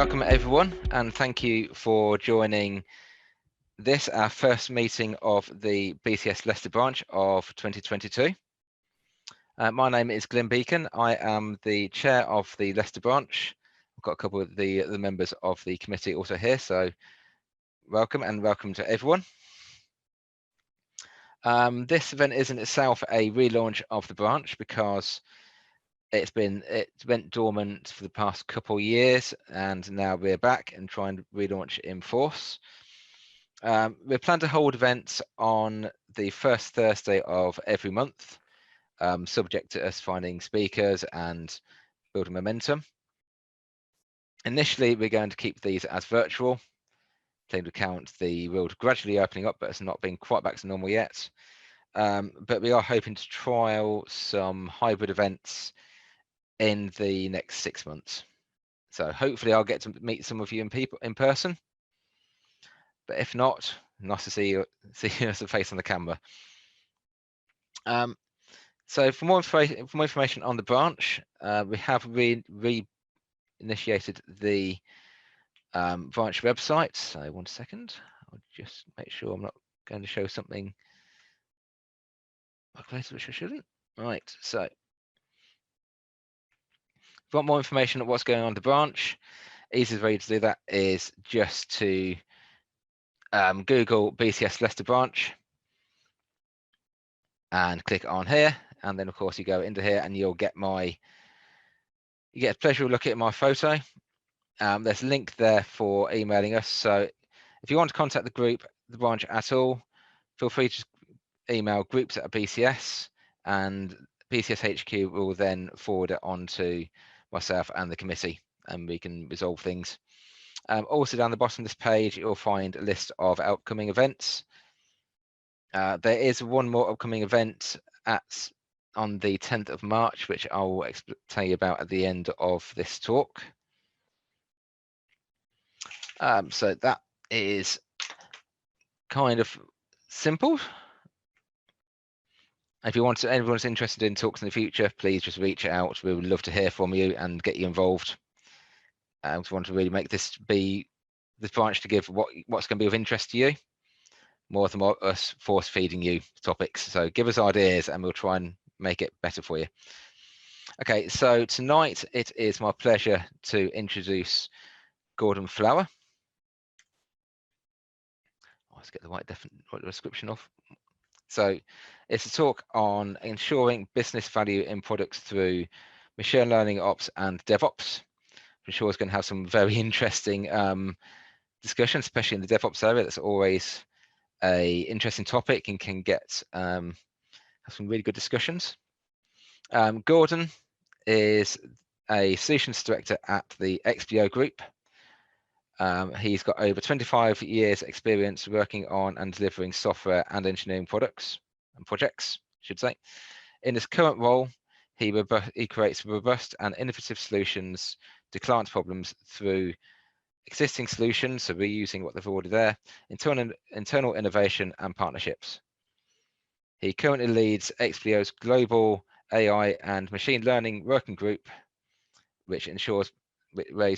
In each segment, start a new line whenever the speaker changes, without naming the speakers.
Welcome everyone, and thank you for joining this, our first meeting of the BCS Leicester branch of 2022. My name is Glyn Beacon. I am the chair of the Leicester branch. I've got a couple of the members of the committee also here, so welcome and welcome to everyone. This event is in itself a relaunch of the branch because it went dormant for the past couple of years, and now we're back and trying to relaunch in force. We plan to hold events on the first Thursday of every month, subject to us finding speakers and building momentum. Initially, we're going to keep these as virtual, taking into account the world gradually opening up, but it's not been quite back to normal yet. But we are hoping to trial some hybrid events in the next 6 months. So hopefully I'll get to meet some of you in person. But if not, nice to see you as a face on the camera. So for more information on the branch, we have re-initiated the branch website. So 1 second, I'll just make sure I'm not going to show something which I shouldn't. Right, so if you want more information on what's going on in the branch, easiest way to do that is just to Google BCS Leicester branch and click on here, and then of course you go into here and you get a pleasure look at my photo. There's a link there for emailing us, so if you want to contact the branch at all, feel free to email groups@BCS, and BCS HQ will then forward it on to myself and the committee, and we can resolve things. Also down the bottom of this page, you'll find a list of upcoming events. There is one more upcoming event on the 10th of March, which I'll tell you about at the end of this talk. So that is kind of simple. If anyone's interested in talks in the future, please just reach out. We would love to hear from you and get you involved. We want to really make this branch to give what's going to be of interest to you, more than us force feeding you topics. So give us ideas and we'll try and make it better for you. Okay, so tonight it is my pleasure to introduce Gordon Flower. Let's get the right description off. So it's a talk on ensuring business value in products through machine learning, ops, and DevOps. I'm sure it's going to have some very interesting discussion, especially in the DevOps area. That's always a interesting topic and can get have some really good discussions. Gordon is a solutions director at the Expleo group. He's got over 25 years experience working on and delivering software and engineering products and projects, I should say. In his current role, he creates robust and innovative solutions to client problems through existing solutions, so reusing what they've already there, internal innovation and partnerships. He currently leads Expleo's global AI and machine learning working group, which is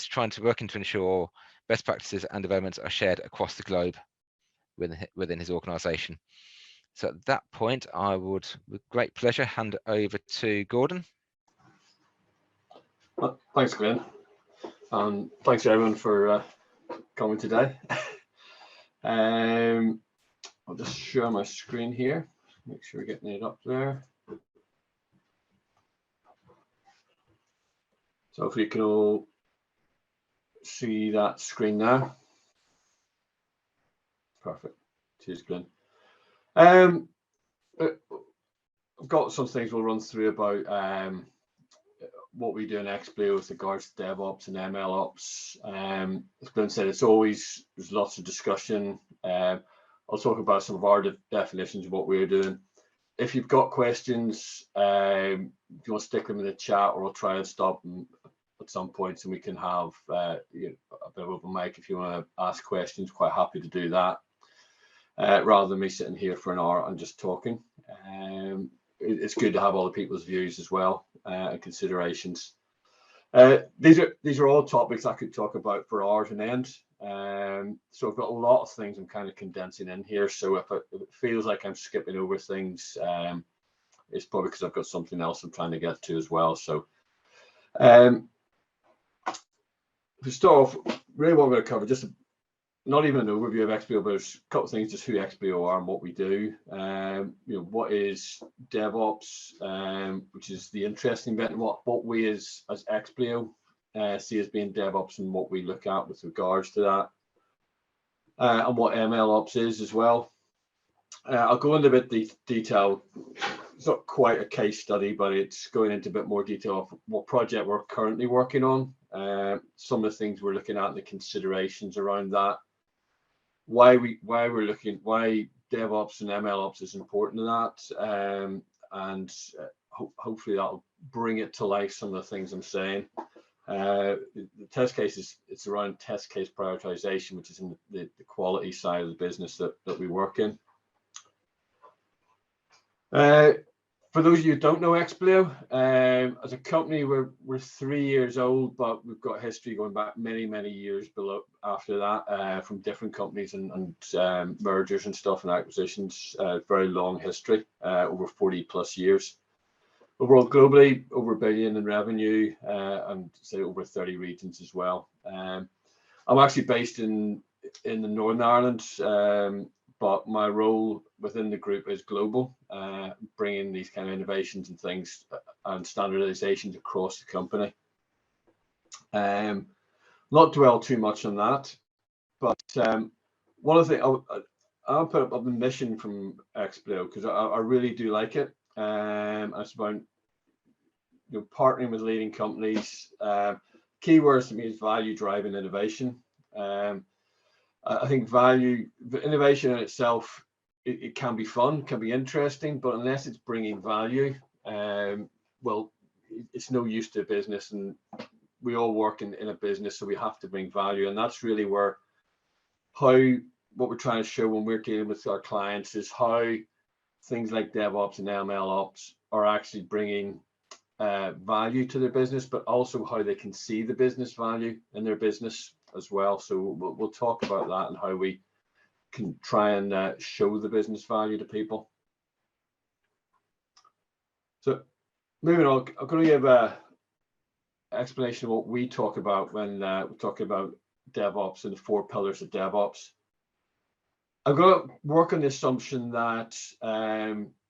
trying to ensure best practices and developments are shared across the globe within his organization. So at that point, I would, with great pleasure, hand it over to Gordon.
Thanks, Glenn. Thanks everyone for coming today. I'll just share my screen here, make sure we're getting it up there. So if you can all see that screen now. Perfect. Cheers, Glenn. I've got some things we'll run through about what we do in Xblow with regards to DevOps and MLOps. As Glenn said, there's lots of discussion. I'll talk about some of our definitions of what we're doing. If you've got questions, if you want to stick them in the chat, or I'll try and stop them at some point and we can have a bit of open mic if you want to ask questions. Quite happy to do that, rather than me sitting here for an hour and just talking. It's good to have other people's views as well and considerations. These are all topics I could talk about for hours on end. So I've got a lot of things I'm kind of condensing in here. So if it feels like I'm skipping over things, it's probably because I've got something else I'm trying to get to as well. So to start off, really what I'm going to cover, just not even an overview of Expleo, but there's a couple of things, just who Expleo are and what we do. What is DevOps, which is the interesting bit, and what we as Expleo see as being DevOps and what we look at with regards to that, and what MLOps is as well. I'll go into a bit detail. It's not quite a case study, but it's going into a bit more detail of what project we're currently working on, some of the things we're looking at, and the considerations around that. Why DevOps and MLOps is important to that, and hopefully that'll bring it to life, some of the things I'm saying. The test case it's around test case prioritization, which is in the quality side of the business that we work in. For those of you who don't know Expleo, as a company, we're 3 years old, but we've got history going back many years after that, from different companies and mergers and stuff and acquisitions. Very long history, over 40+ years. Overall, globally, over $1 billion in revenue, and say over 30 regions as well. I'm actually based in the Northern Ireland, but my role within the group is global, bringing these kind of innovations and things and standardizations across the company. Not dwell too much on that, but one of the things I'll put up the mission from Expleo, because I really do like it. It's about partnering with leading companies. Keywords to me is value driving innovation. I think innovation in itself, it can be fun, can be interesting, but unless it's bringing value, well, it's no use to a business. And we all work in a business, so we have to bring value. And that's really where what we're trying to show when we're dealing with our clients is how things like DevOps and MLOps are actually bringing value to their business, but also how they can see the business value in their business as well. So we'll talk about that and how we can try and show the business value to people. So moving on, I'm going to give an explanation of what we talk about when we're talking about DevOps and the 4 pillars of DevOps. I'm going to work on the assumption that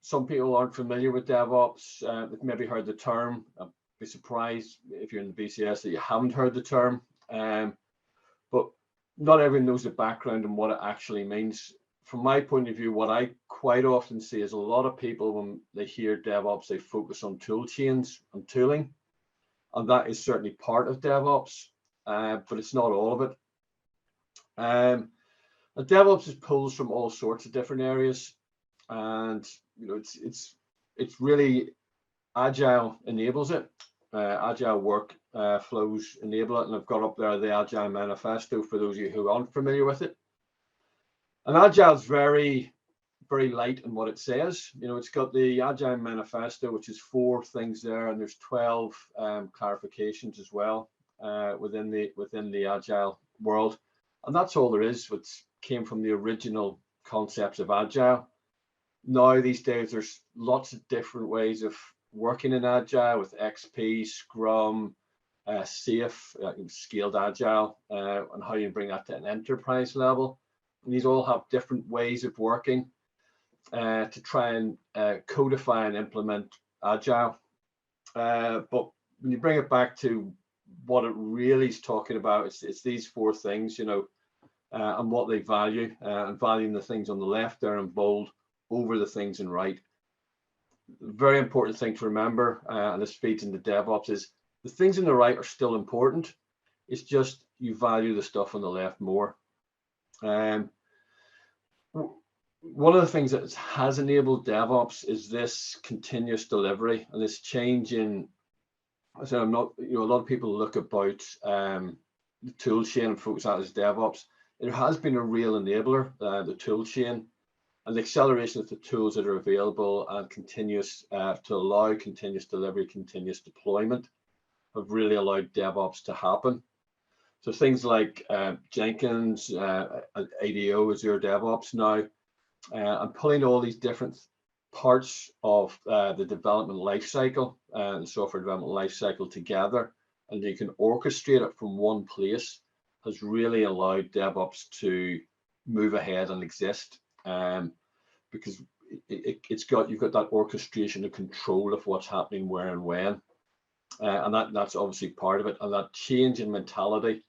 some people aren't familiar with DevOps. They've maybe heard the term. I'd be surprised if you're in the BCS that you haven't heard the term. But not everyone knows the background and what it actually means. From my point of view, what I quite often see is a lot of people, when they hear DevOps, they focus on tool chains and tooling. And that is certainly part of DevOps, but it's not all of it. DevOps is pulls from all sorts of different areas, and it's really agile enables it. Agile work flows enable it, and I've got up there the Agile Manifesto for those of you who aren't familiar with it. And Agile is very light in what it says. It's got the Agile Manifesto, which is 4 things there, and there's 12 clarifications as well within the Agile world, and that's all there is. Which came from the original concepts of Agile. Now these days there's lots of different ways of working in Agile with XP, Scrum, SAFe, scaled Agile, and how you bring that to an enterprise level. And these all have different ways of working to try and codify and implement Agile. But when you bring it back to what it really is talking about, it's these 4 things, and what they value, and valuing the things on the left there in bold over the things in right. Very important thing to remember, and this feeds into DevOps, is the things on the right are still important. It's just you value the stuff on the left more. One of the things that has enabled DevOps is this continuous delivery and this change in. I said I'm not. A lot of people look about the tool chain and focus on that as DevOps. It has been a real enabler, the tool chain, and the acceleration of the tools that are available and continuous to allow continuous delivery, continuous deployment. have really allowed DevOps to happen. So things like Jenkins, ADO, Azure DevOps now, and pulling all these different parts of the development lifecycle, the software development lifecycle together, and you can orchestrate it from one place, has really allowed DevOps to move ahead and exist, because you've got that orchestration and control of what's happening where and when, and that's obviously part of it. And that change in mentality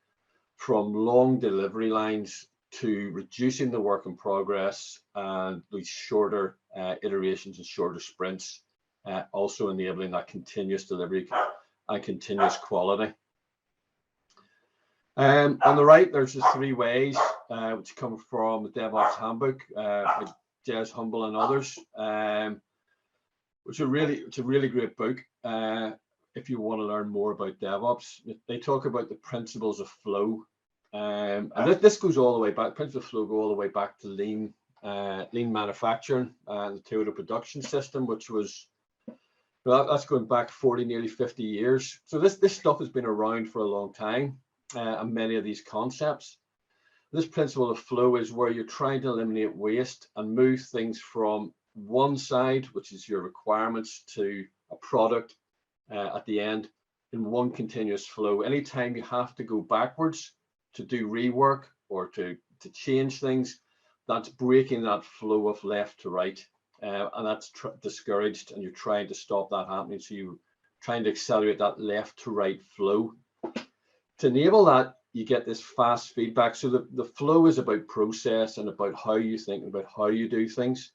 from long delivery lines to reducing the work in progress and these shorter iterations and shorter sprints, also enabling that continuous delivery and continuous quality. On the right, there's the 3 ways which come from the DevOps Handbook, by Jez Humble and others, which it's a really great book if you want to learn more about DevOps. They talk about the principles of flow, and this goes all the way back. Principles of flow go all the way back to lean manufacturing and the Toyota production system, which was, well, that's going back 40, nearly 50 years. So this stuff has been around for a long time, and many of these concepts. This principle of flow is where you're trying to eliminate waste and move things from one side, which is your requirements, to a product at the end in one continuous flow. Anytime you have to go backwards to do rework or to change things, that's breaking that flow of left to right, and that's discouraged, and you're trying to stop that happening. So you're trying to accelerate that left to right flow. To enable that, you get this fast feedback. So the flow is about process and about how you think, about how you do things.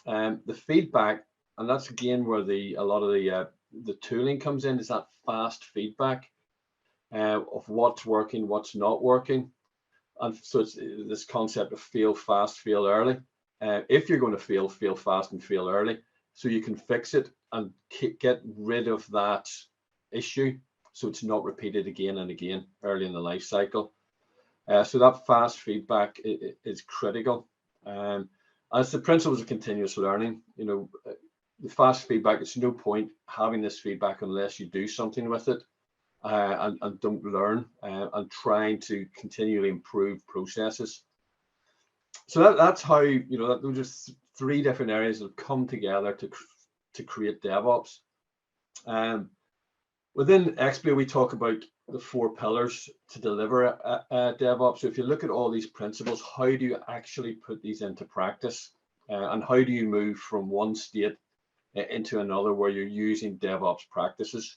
The feedback, and that's again where a lot of the tooling comes in, is that fast feedback of what's working, what's not working. And so it's this concept of fail fast, fail early. If you're going to fail fast and fail early, so you can fix it and get rid of that issue, so it's not repeated again and again early in the life cycle. So that fast feedback is critical. As the principles of continuous learning, the fast feedback, it's no point having this feedback unless you do something with it, and don't learn, and trying to continually improve processes. So that's how, those are 3 different areas that come together to create DevOps. Within Expleo, we talk about the 4 pillars to deliver DevOps. So if you look at all these principles, how do you actually put these into practice? And how do you move from one state into another where you're using DevOps practices?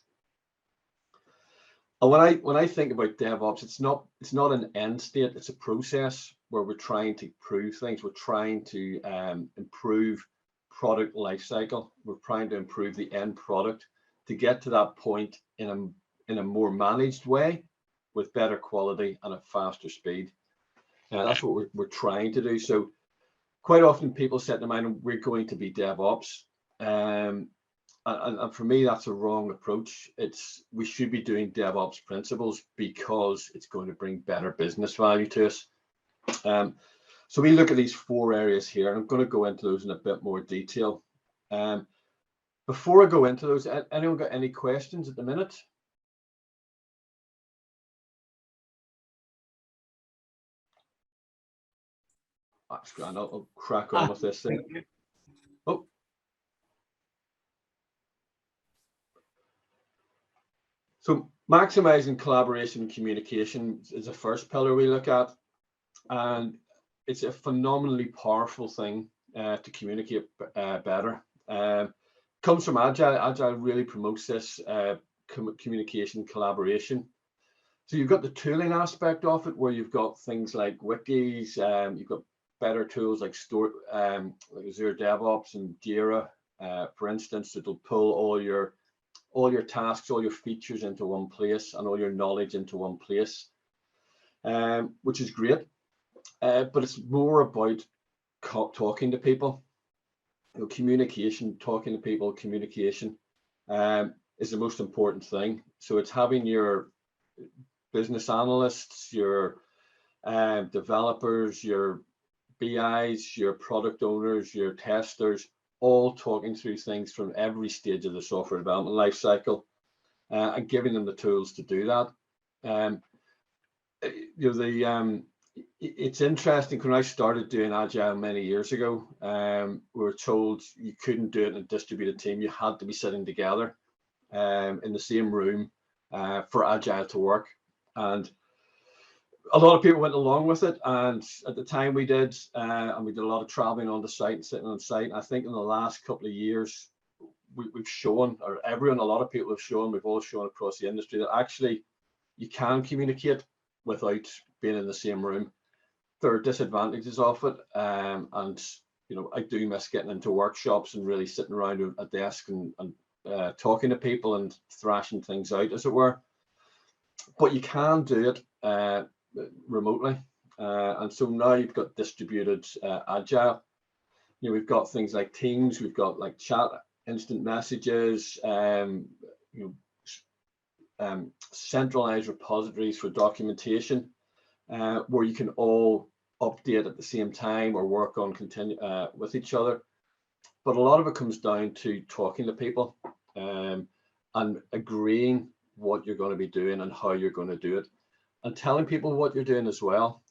And when I think about DevOps, it's not an end state, it's a process where we're trying to improve things. We're trying to improve product lifecycle. We're trying to improve the end product to get to that point in a more managed way with better quality and a faster speed. That's what we're trying to do. So quite often people set in mind, we're going to be DevOps. And for me, that's a wrong approach. We should be doing DevOps principles because it's going to bring better business value to us. So we look at these 4 areas here, and I'm going to go into those in a bit more detail. Before I go into those, anyone got any questions at the minute? That's grand. I'll crack on with this thing. Oh. So maximizing collaboration and communication is the first pillar we look at, and it's a phenomenally powerful thing to communicate better. Comes from Agile. Agile really promotes this communication, collaboration. So you've got the tooling aspect of it, where you've got things like wikis, you've got better tools like Azure DevOps and Jira, for instance, that'll pull all your tasks, all your features into one place, and all your knowledge into one place, which is great. But it's more about talking to people. Communication, talking to people, communication is the most important thing. So it's having your business analysts, your developers, your BIs, your product owners, your testers, all talking through things from every stage of the software development lifecycle. and giving them the tools to do that. It's interesting. When I started doing Agile many years ago, we were told you couldn't do it in a distributed team. You had to be sitting together in the same room for Agile to work. And a lot of people went along with it. And at the time we did, and we did a lot of traveling on the site and sitting on site. I think in the last couple of years, we've shown, or a lot of people have shown, we've all shown across the industry that actually you can communicate without being in the same room. There are disadvantages of it, and I do miss getting into workshops and really sitting around a desk and talking to people and thrashing things out, as it were. But you can do it remotely, and so now you've got distributed Agile. We've got things like Teams, we've got like chat, instant messages, centralized repositories for documentation, where you can all update at the same time or work on with each other. But a lot of it comes down to talking to people and agreeing what you're going to be doing and how you're going to do it, and telling people what you're doing as well.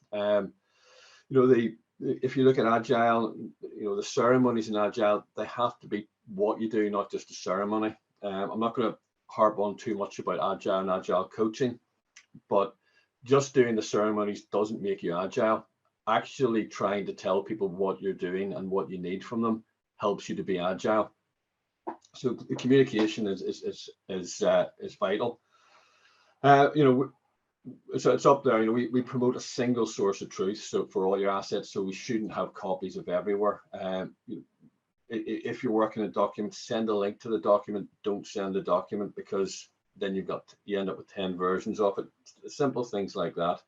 If you look at Agile, the ceremonies in Agile, they have to be what you do, not just a ceremony. I'm not going to harp on too much about Agile and Agile coaching, but just doing the ceremonies doesn't make you Agile. Actually trying to tell people what you're doing and what you need from them helps you to be Agile. So the communication is vital. So it's up there. We promote a single source of truth, so for all your assets. So we shouldn't have copies of everywhere. If you're working a document, send a link to the document. Don't send the document, because then you end up with 10 versions of it. Simple things like that.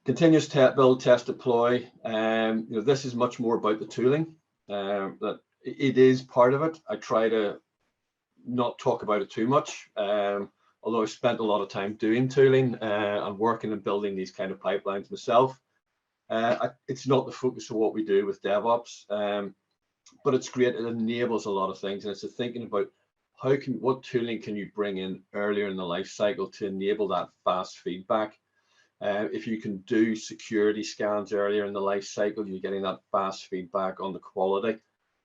Continuous build, test, deploy. This is much more about the tooling. That it is part of it. I try to not talk about it too much. Although I spent a lot of time doing tooling and working and building these kind of pipelines myself. It's not the focus of what we do with DevOps, but it's great. It enables a lot of things, and it's thinking about what tooling can you bring in earlier in the life cycle to enable that fast feedback. If you can do security scans earlier in the life cycle, you're getting that fast feedback on the quality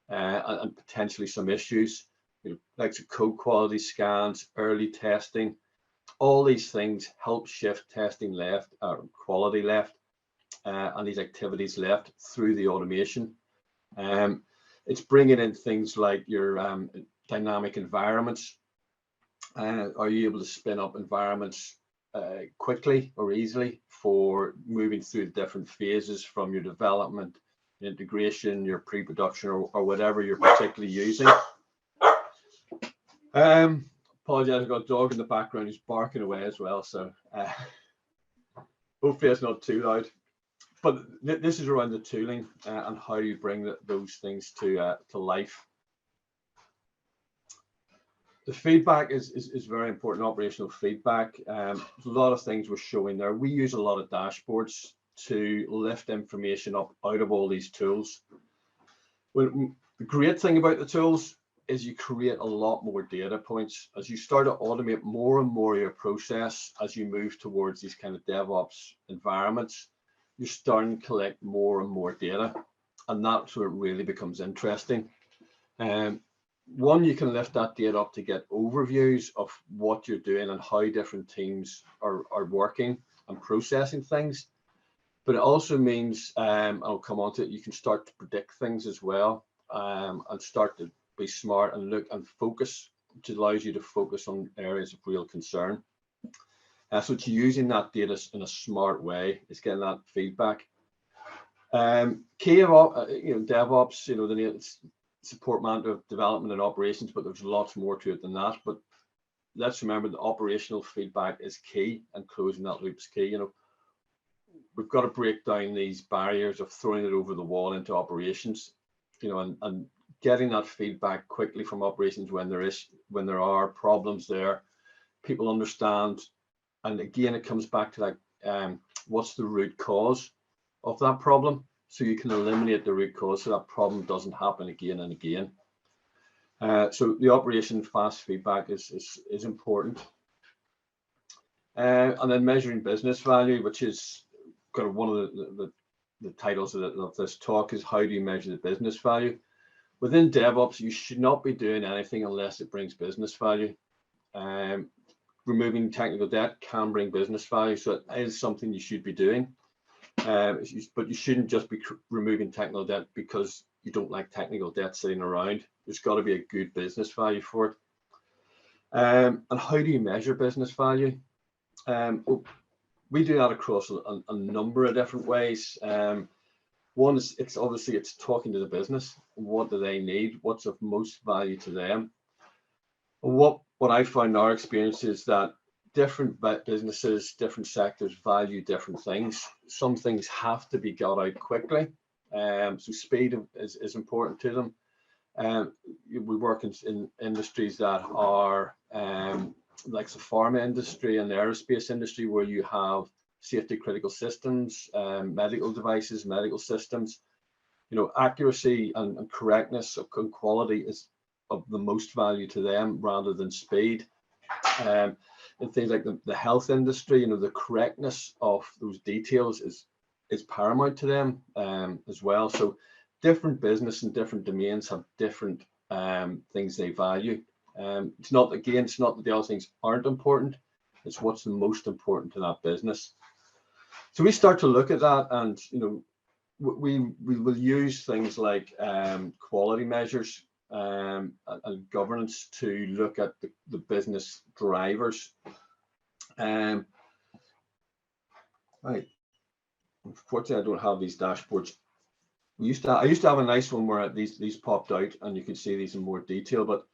and potentially some issues. Like code quality scans, early testing, all these things help shift testing left, quality left, and these activities left through the automation. It's bringing in things like your dynamic environments. Are you able to spin up environments quickly or easily for moving through the different phases from your development, integration, your pre-production, or whatever you're particularly using? Apologize, I've got a dog in the background who's barking away as well, so hopefully it's not too loud. But this is around the tooling and how you bring those things to life. The feedback is very important, operational feedback. There's a lot of things we're showing there. We use a lot of dashboards to lift information up out of all these tools. The great thing about the tools is you create a lot more data points. As you start to automate more and more your process, as you move towards these kind of DevOps environments, you're starting to collect more and more data. And that's where it really becomes interesting. One, you can lift that data up to get overviews of what you're doing and how different teams are working and processing things. But it also means, I'll come on to it, you can start to predict things as well, and start to be smart and look and focus, which allows you to focus on areas of real concern. So it's using that data in a smart way. It's getting that feedback. Key of DevOps, it's support management, development and operations, but there's lots more to it than that. But let's remember the operational feedback is key, and closing that loop is key. We've got to break down these barriers of throwing it over the wall into operations, and getting that feedback quickly from operations when there are problems there. People understand, and again, it comes back to that, what's the root cause of that problem, so you can eliminate the root cause so that problem doesn't happen again and again. So the operation fast feedback is important. And then measuring business value, which is kind of one of the titles of this talk, is how do you measure the business value? Within DevOps, you should not be doing anything unless it brings business value. Removing technical debt can bring business value, so it is something you should be doing. But you shouldn't just be removing technical debt because you don't like technical debt sitting around. There's got to be a good business value for it. And how do you measure business value? We do that across a number of different ways. One is it's talking to the business. What do they need? What's of most value to them? What I found in our experience is that different businesses, different sectors value different things. Some things have to be got out quickly. So speed is important to them. We work in industries that are like the pharma industry and the aerospace industry, where you have safety critical systems, medical devices, medical systems. Accuracy and correctness and quality is of the most value to them rather than speed. And things like the health industry, the correctness of those details is paramount to them as well. So different business and different domains have different things they value. It's not that the other things aren't important. It's what's the most important to that business. So we start to look at that, and we will use things like quality measures and governance to look at the business drivers. Right. Unfortunately, I don't have these dashboards. I used to have a nice one where these popped out and you could see these in more detail, but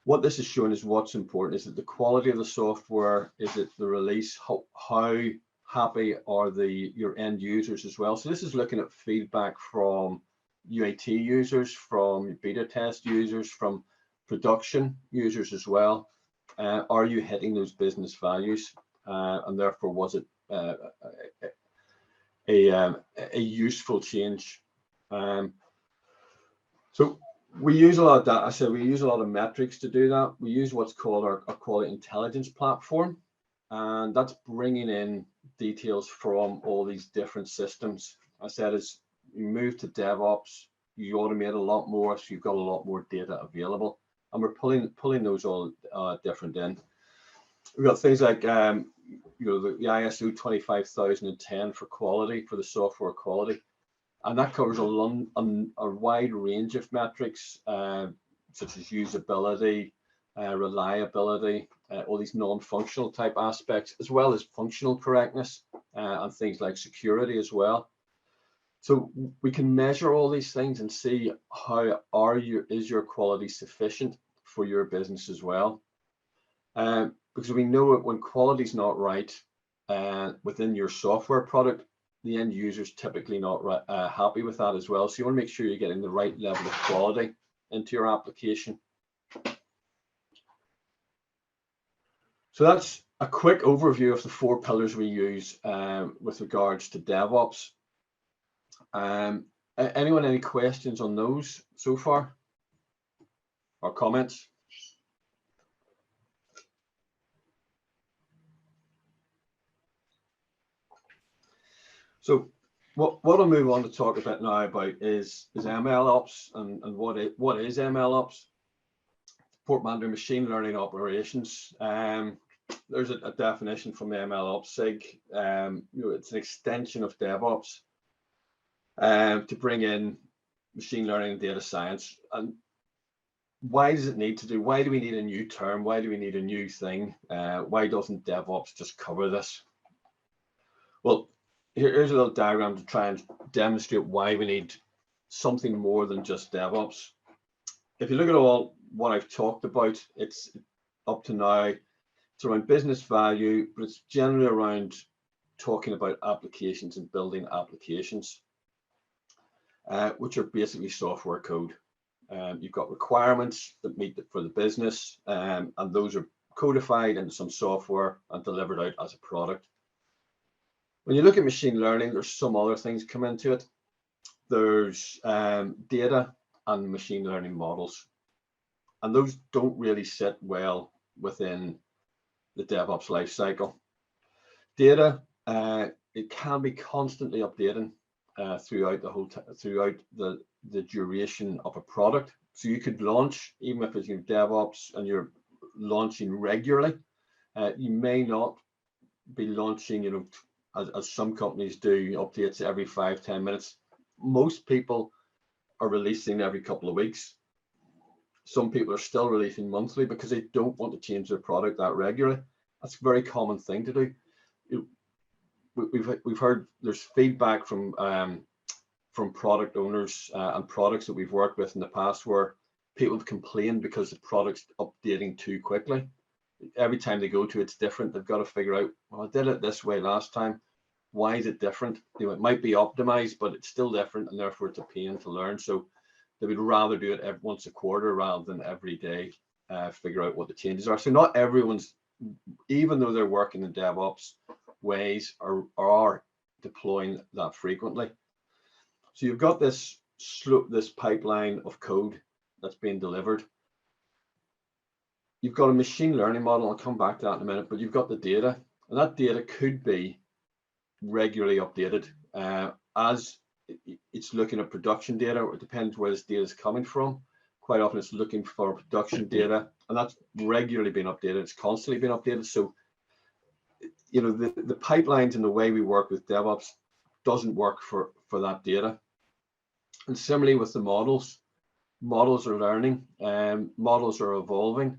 what this is showing is what's important. Is it the quality of the software? Is it the release? How happy are your end users as well? So this is looking at feedback from UAT users, from beta test users, from production users as well. Are you hitting those business values? And therefore, was it a useful change? So we use a lot of data. So we use a lot of metrics to do that. We use what's called our quality intelligence platform, and that's bringing in details from all these different systems. I said, as you move to DevOps, you automate a lot more, so you've got a lot more data available, and we're pulling those all different in. We've got things like the ISO 25010 for quality, for the software quality, and that covers a wide range of metrics such as usability, reliability, all these non-functional type aspects, as well as functional correctness and things like security as well. So we can measure all these things and see how is your quality sufficient for your business as well. Because we know that when quality is not right within your software product, the end user's typically not happy with that as well. So you want to make sure you're getting the right level of quality into your application. So that's a quick overview of the 4 pillars we use with regards to DevOps. Anyone, any questions on those so far, or comments? So what I'll move on to talk a bit now about is MLOps and what is MLOps? Portmanteau machine learning operations. There's a definition from the MLOps SIG. It's an extension of DevOps to bring in machine learning and data science. And why does it need to do? Why do we need a new term? Why do we need a new thing? Why doesn't DevOps just cover this? Well, here's a little diagram to try and demonstrate why we need something more than just DevOps. If you look at all what I've talked about, it's up to now, it's around business value, but it's generally around talking about applications and building applications, which are basically software code. You've got requirements that meet for the business, and those are codified into some software and delivered out as a product. When you look at machine learning, there's some other things come into it. There's data and machine learning models. and those don't really sit well within the DevOps lifecycle. Data, it can be constantly updating throughout the duration of a product. So you could launch, even if it's your DevOps and you're launching regularly, you may not be launching, as some companies do, updates every 5-10 minutes. Most people are releasing every couple of weeks. Some people are still releasing monthly because they don't want to change their product that regularly. That's a very common thing to do. We've heard there's feedback from product owners and products that we've worked with in the past where people have complained because the product's updating too quickly. Every time they go to it's different. They've got to figure out, well, I did it this way last time. Why is it different? It might be optimized, but it's still different, and therefore it's a pain to learn. So they would rather do it once a quarter rather than every day, figure out what the changes are. So not everyone's, even though they're working in DevOps ways, are deploying that frequently. So you've got this pipeline of code that's being delivered. You've got a machine learning model. I'll come back to that in a minute, but you've got the data, and that data could be regularly updated as it's looking at production data. It depends where this data is coming from. Quite often it's looking for production data, and that's regularly being updated. It's constantly being updated. So, the pipelines and the way we work with DevOps doesn't work for that data. And similarly with the models are learning, models are evolving.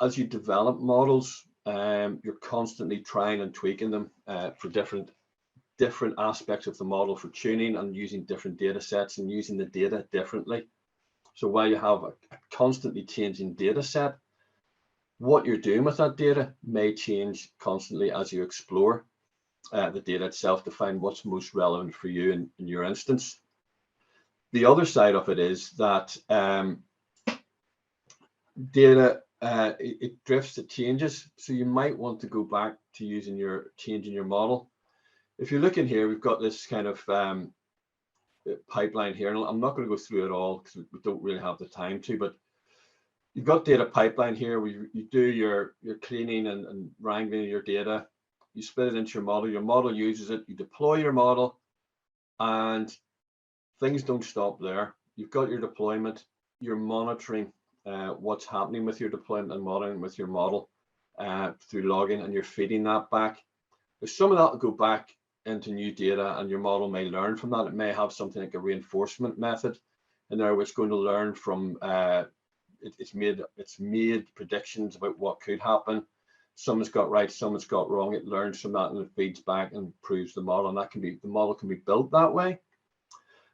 As you develop models, you're constantly trying and tweaking them for different aspects of the model for tuning and using different data sets and using the data differently. So while you have a constantly changing data set, what you're doing with that data may change constantly as you explore the data itself to find what's most relevant for you in your instance. The other side of it is that data, it drifts, it changes. So you might want to go back to changing your model. If you look in here, we've got this kind of pipeline here, and I'm not going to go through it all because we don't really have the time to, but you've got data pipeline here where you do your cleaning and wrangling your data. You split it into your model uses it, you deploy your model, and things don't stop there. You've got your deployment, you're monitoring what's happening with your deployment and monitoring with your model through logging, and you're feeding that back. If some of that will go back into new data and your model may learn from that. It may have something like a reinforcement method in there which is going to learn from it's made predictions about what could happen. Someone's got right, someone's got wrong. It learns from that and it feeds back and improves the model, and the model can be built that way.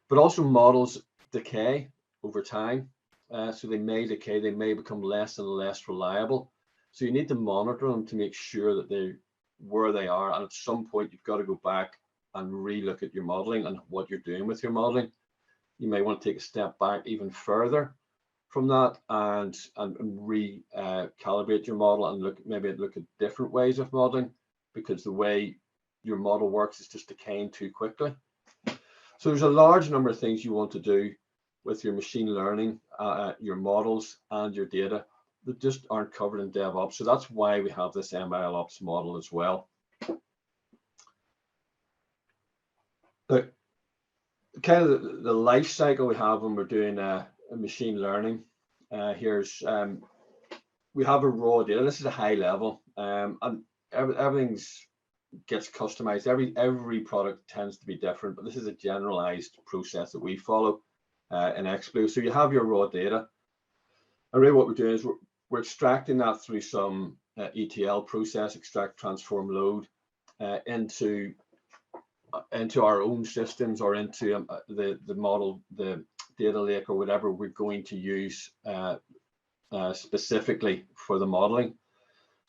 But also models decay over time, so they may decay, they may become less and less reliable. So you need to monitor them to make sure that they're where they are, and at some point you've got to go back and re-look at your modeling and what you're doing with your modeling. You may want to take a step back even further from that and recalibrate your model and look at different ways of modeling, because the way your model works is just decaying too quickly. So there's a large number of things you want to do with your machine learning, your models and your data that just aren't covered in DevOps. So that's why we have this MLOps model as well. But kind of the life cycle we have when we're doing a machine learning. We have a raw data. This is a high level, and everything's gets customized. Every product tends to be different, but this is a generalized process that we follow in Xblow. So you have your raw data, and really what we're doing is we're extracting that through some ETL process, extract, transform, load, into our own systems or into the model, the data lake or whatever we're going to use specifically for the modeling.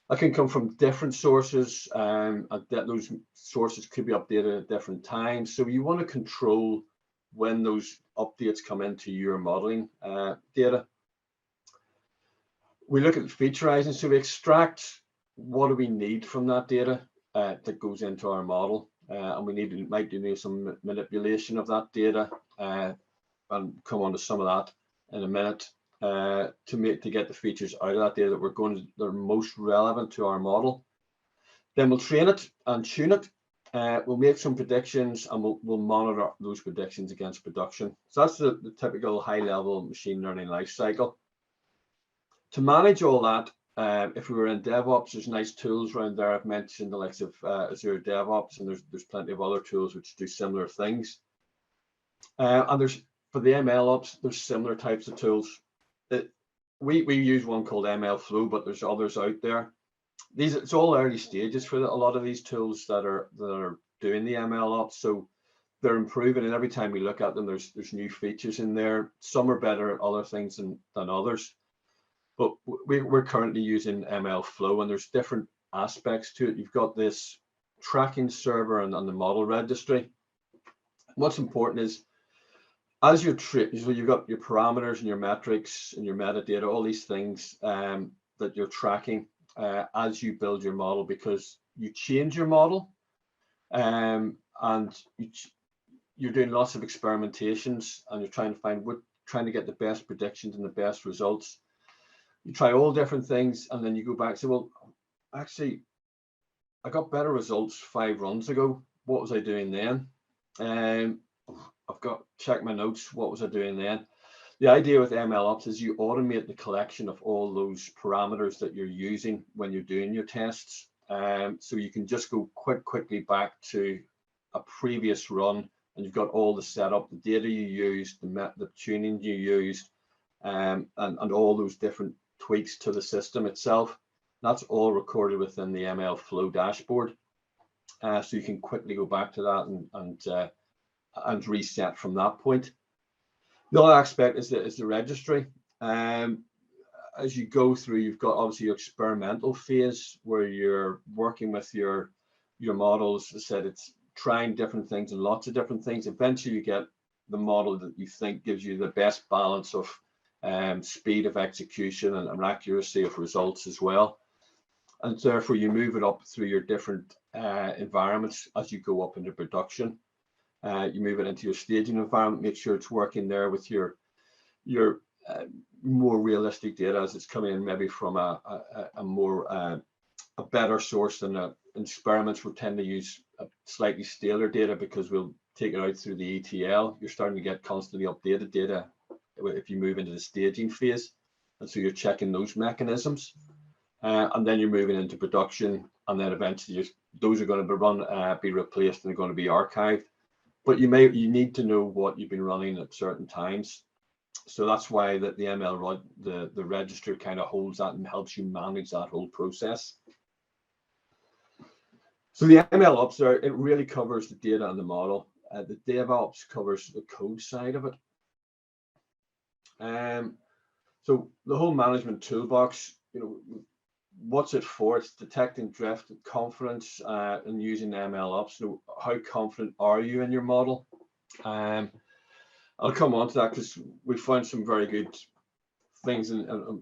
That can come from different sources, and those sources could be updated at different times. So you want to control when those updates come into your modeling data. We look at featurizing, so we extract what do we need from that data that goes into our model, and we might do some manipulation of that data, and come on to some of that in a minute. to get the features out of that data that are most relevant to our model. Then we'll train it and tune it. We'll make some predictions, and we'll monitor those predictions against production. So that's the typical high-level machine learning life cycle. To manage all that, if we were in DevOps, there's nice tools around there. I've mentioned the likes of Azure DevOps, and there's plenty of other tools which do similar things. And for the MLOps, there's similar types of tools. We use one called MLflow, but there's others out there. It's all early stages for a lot of these tools that are doing the MLOps, so they're improving, and every time we look at them, there's new features in there. Some are better at other things than others, but we're currently using MLflow, and there's different aspects to it. You've got this tracking server and the model registry. What's important is, as you've got your parameters and your metrics and your metadata, all these things that you're tracking as you build your model, because you change your model, and you're doing lots of experimentations, and you're trying to get the best predictions and the best results. You try all different things, and then you go back and say, well, actually, I got better results 5 runs ago. What was I doing then? I've got to check my notes. What was I doing then? The idea with MLOps is you automate the collection of all those parameters that you're using when you're doing your tests. So you can just go quickly back to a previous run, and you've got all the setup, the data you used, the tuning you used, and all those different tweaks to the system itself. That's all recorded within the MLflow dashboard. So you can quickly go back to that and reset from that point. The other aspect is the registry. As you go through, you've got obviously your experimental phase where you're working with your models. As I said, it's trying different things and lots of different things. Eventually, you get the model that you think gives you the best balance of speed of execution and accuracy of results as well. And therefore, you move it up through your different environments as you go up into production. You move it into your staging environment, make sure it's working there with your more realistic data as it's coming in maybe from a better source than experiments. We tend to use a slightly staler data because we'll take it out through the ETL. You're starting to get constantly updated data if you move into the staging phase, and so you're checking those mechanisms, and then you're moving into production, and then eventually those are going to be replaced and they're going to be archived. But you need to know what you've been running at certain times. So that's why the the register kind of holds that and helps you manage that whole process. So the MLOps it really covers the data and the model. The DevOps covers the code side of it. So the whole management toolbox, what's it for? It's detecting drift, confidence, and using MLOps. So how confident are you in your model? I'll come on to that because we found some very good things, and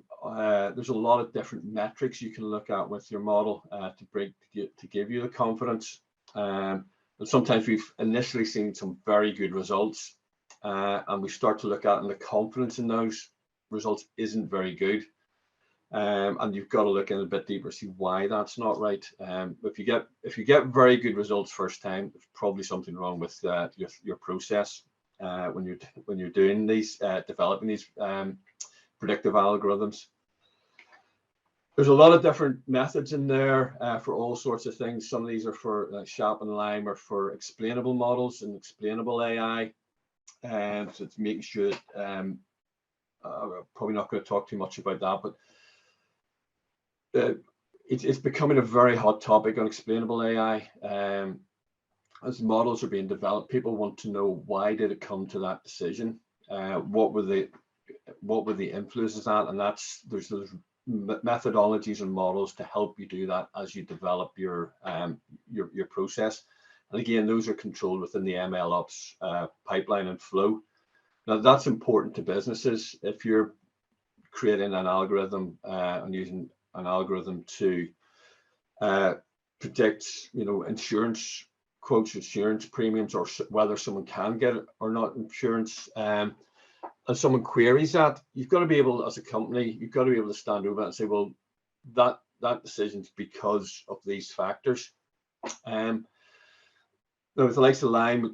there's a lot of different metrics you can look at with your model to give you the confidence. And sometimes we've initially seen some very good results, and we start to look at and the confidence in those results isn't very good. And you've got to look in a bit deeper, see why that's not right. If you get very good results first time, there's probably something wrong with your process when you're doing these developing these predictive algorithms. There's a lot of different methods in there for all sorts of things. Some of these are for Sharp and Lime, or for explainable models and explainable AI, and so it's making sure that I'm probably not going to talk too much about that, but it's becoming a very hot topic on explainable AI. As models are being developed, people want to know, why did it come to that decision? What were the influences at? And there's methodologies and models to help you do that as you develop your process. And again, those are controlled within the MLOps pipeline and flow. Now that's important to businesses. If you're creating an algorithm and using an algorithm to predict, insurance quotes, insurance premiums, or whether someone can get it or not insurance, and someone queries that, you've got to be able, as a company, you've got to be able to stand over and say, well, that decision's because of these factors. Now with the likes of Lime,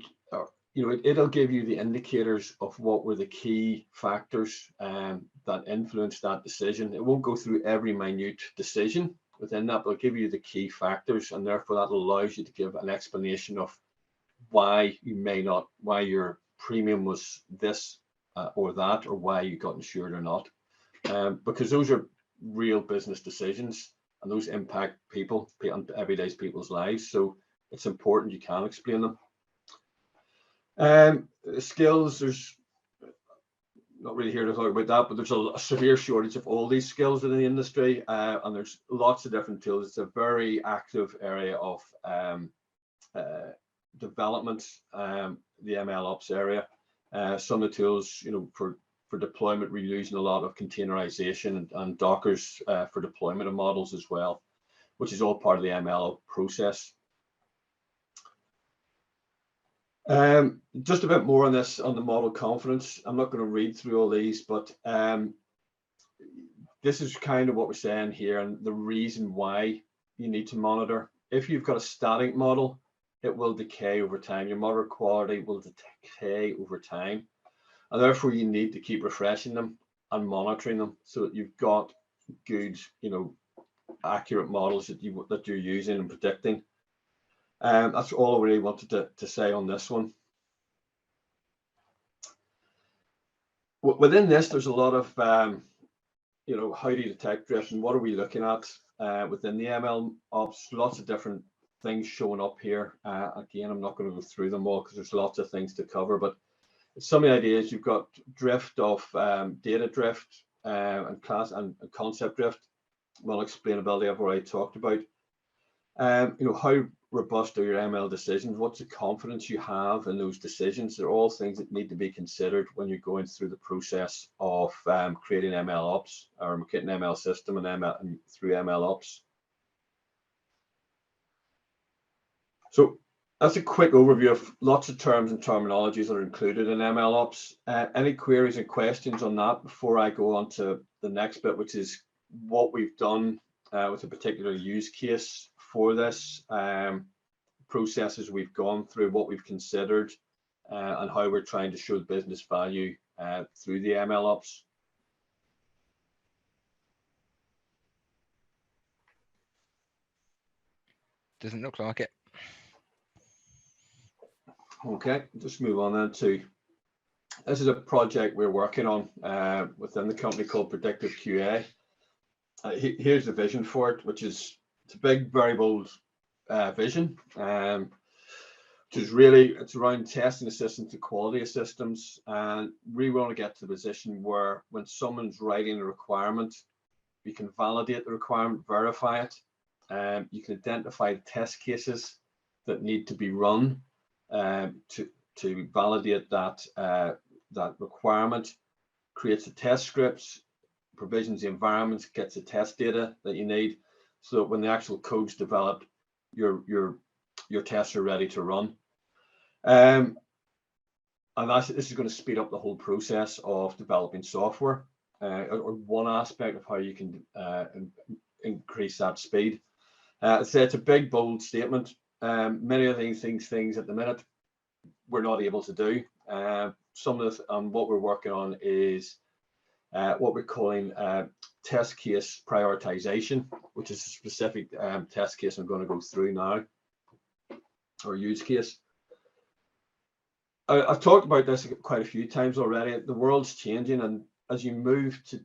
it'll give you the indicators of what were the key factors that influenced that decision. It won't go through every minute decision within that, but it'll give you the key factors, and therefore that allows you to give an explanation of why your premium was this or that, or why you got insured or not, because those are real business decisions and those impact people and everyday people's lives. So it's important you can explain them. Skills, there's not really here to talk about that, but there's a severe shortage of all these skills in the industry, and there's lots of different tools. It's a very active area of development, the MLOps area. Some of the tools, for deployment, we're using a lot of containerization and Dockers for deployment of models as well, which is all part of the ML process. Just a bit more on this, on the model confidence. I'm not going to read through all these, but this is kind of what we're saying here, and the reason why you need to monitor. If you've got a static model, it will decay over time. Your model quality will decay over time, and therefore you need to keep refreshing them and monitoring them so that you've got good, accurate models that you're using and predicting. That's all I really wanted to say on this one. Within this, there's a lot of, how do you detect drift and what are we looking at within the ML ops? Lots of different things showing up here. Again, I'm not going to go through them all because there's lots of things to cover, but some of the ideas, you've got drift of data drift and class and concept drift. Well, explainability I've already talked about. How robust are your ML decisions? What's the confidence you have in those decisions? They're all things that need to be considered when you're going through the process of creating ML ops or creating an ML system and through ML ops. So that's a quick overview of lots of terms and terminologies that are included in ML ops. Any queries and questions on that before I go on to the next bit, which is what we've done with a particular use case for this, processes we've gone through, what we've considered, and how we're trying to show business value through the ML ops.
Doesn't look like it.
Okay, just move on then to, this is a project we're working on within the company called Predictive QA. Here's the vision for it, which is, it's a big, very bold vision, which is really, it's around testing assistance to quality of systems. And we want to get to the position where when someone's writing a requirement, you can validate the requirement, verify it. You can identify the test cases that need to be run to validate that requirement, creates the test scripts, provisions the environment, gets the test data that you need, so that when the actual code's developed, your tests are ready to run. And this is going to speed up the whole process of developing software, or one aspect of how you can increase that speed. So it's a big, bold statement. Many of these things at the minute we're not able to do. Some of what we're working on is what we're calling test case prioritization, which is a specific test case I'm going to go through now, or use case. I've talked about this quite a few times already. The world's changing, and as you move to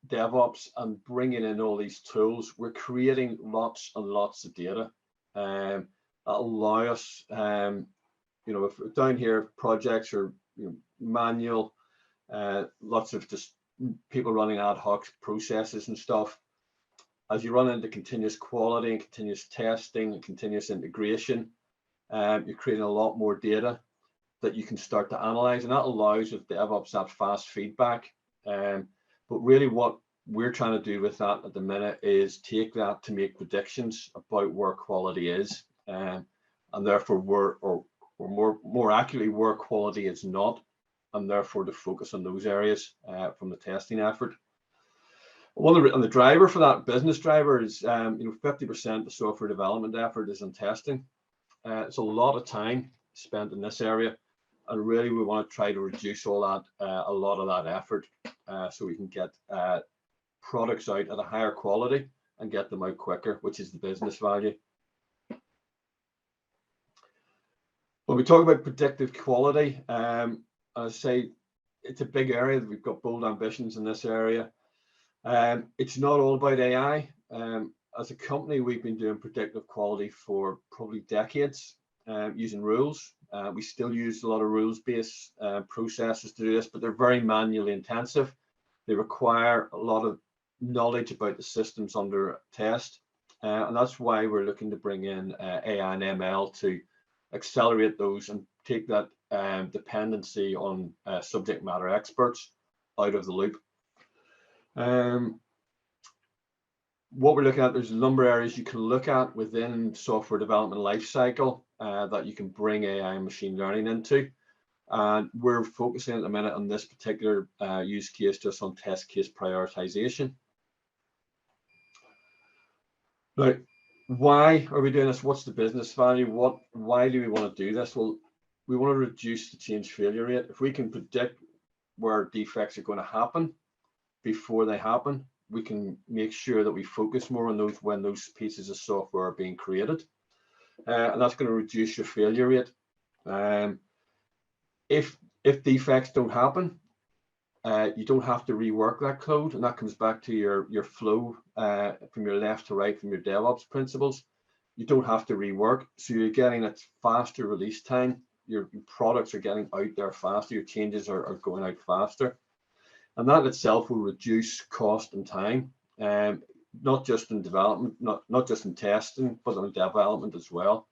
DevOps and bringing in all these tools, we're creating lots and lots of data that allow us, if down here projects are manual, lots of just people running ad hoc processes and stuff. As you run into continuous quality and continuous testing and continuous integration, you're creating a lot more data that you can start to analyze, and that allows with DevOps that fast feedback. But really what we're trying to do with that at the minute is take that to make predictions about where quality is, and therefore more accurately where quality is not, and therefore to focus on those areas from the testing effort. And the driver for that, business driver, is 50% of the software development effort is in testing. It's a lot of time spent in this area, and really we want to try to reduce all that, a lot of that effort, so we can get products out at a higher quality and get them out quicker, which is the business value. When we talk about predictive quality, I say it's a big area. We've got bold ambitions in this area. It's not all about AI. As a company, we've been doing predictive quality for probably decades, using rules. We still use a lot of rules-based processes to do this, but they're very manually intensive. They require a lot of knowledge about the systems under test, and that's why we're looking to bring in AI and ML to accelerate those and take that dependency on subject matter experts out of the loop. What we're looking at, there's a number of areas you can look at within software development lifecycle that you can bring AI and machine learning into. And we're focusing at the minute on this particular use case, just on test case prioritization. Now, why are we doing this? What's the business value? Why do we want to do this? Well, we want to reduce the change failure rate. If we can predict where defects are going to happen before they happen, we can make sure that we focus more on those when those pieces of software are being created, and that's going to reduce your failure rate. If defects don't happen, you don't have to rework that code, and that comes back to your flow from your left to right, from your DevOps principles. You don't have to rework, so you're getting a faster release time. Your products are getting out there faster. Your changes are going out faster, and that itself will reduce cost and time, not just in development, not just in testing, but in development as well.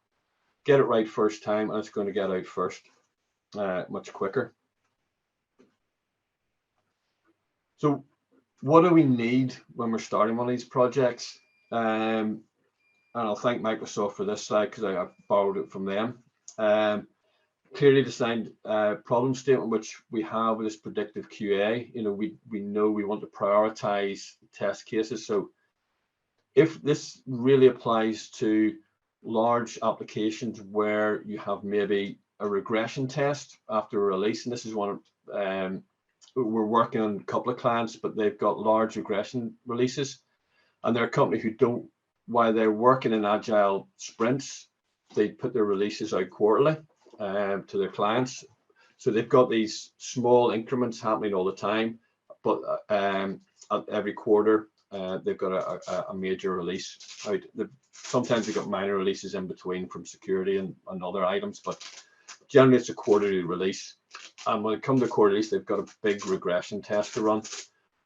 Get it right first time, and it's going to get out first much quicker. So what do we need when we're starting one of these projects? And I'll thank Microsoft for this slide because I borrowed it from them. Clearly defined problem statement, which we have with this predictive QA. We know we want to prioritize test cases. So if this really applies to large applications where you have maybe a regression test after a release, and this is one of we're working on a couple of clients, but they've got large regression releases, and they're a company who don't, while they're working in agile sprints, they put their releases out quarterly to their clients. So they've got these small increments happening all the time, but at every quarter they've got a major release out. Sometimes they've got minor releases in between from security and other items, but generally it's a quarterly release. And when it comes to quarterly release, they've got a big regression test to run,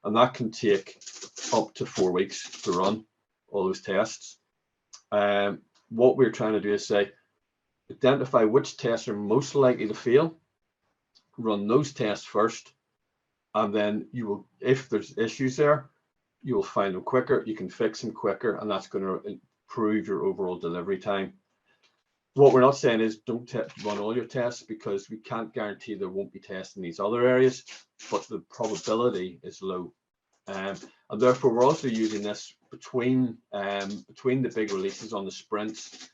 and that can take up to 4 weeks to run all those tests. What we're trying to do is say, identify which tests are most likely to fail, run those tests first, and then you will, if there's issues there, you will find them quicker, you can fix them quicker, and that's going to improve your overall delivery time. What we're not saying is don't run all your tests, because we can't guarantee there won't be tests in these other areas, but the probability is low. And therefore, we're also using this between the big releases on the sprints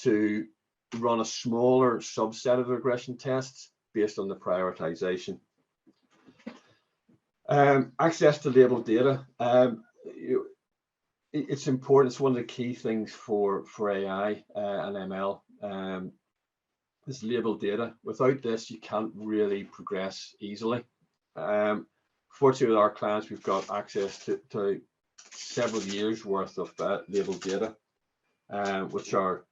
to run a smaller subset of regression tests based on the prioritization. Access to labeled data. It's important. It's one of the key things for AI and ML. This labeled data. Without this, you can't really progress easily. Fortunately, with our clients, we've got access to several years worth of labeled data, which are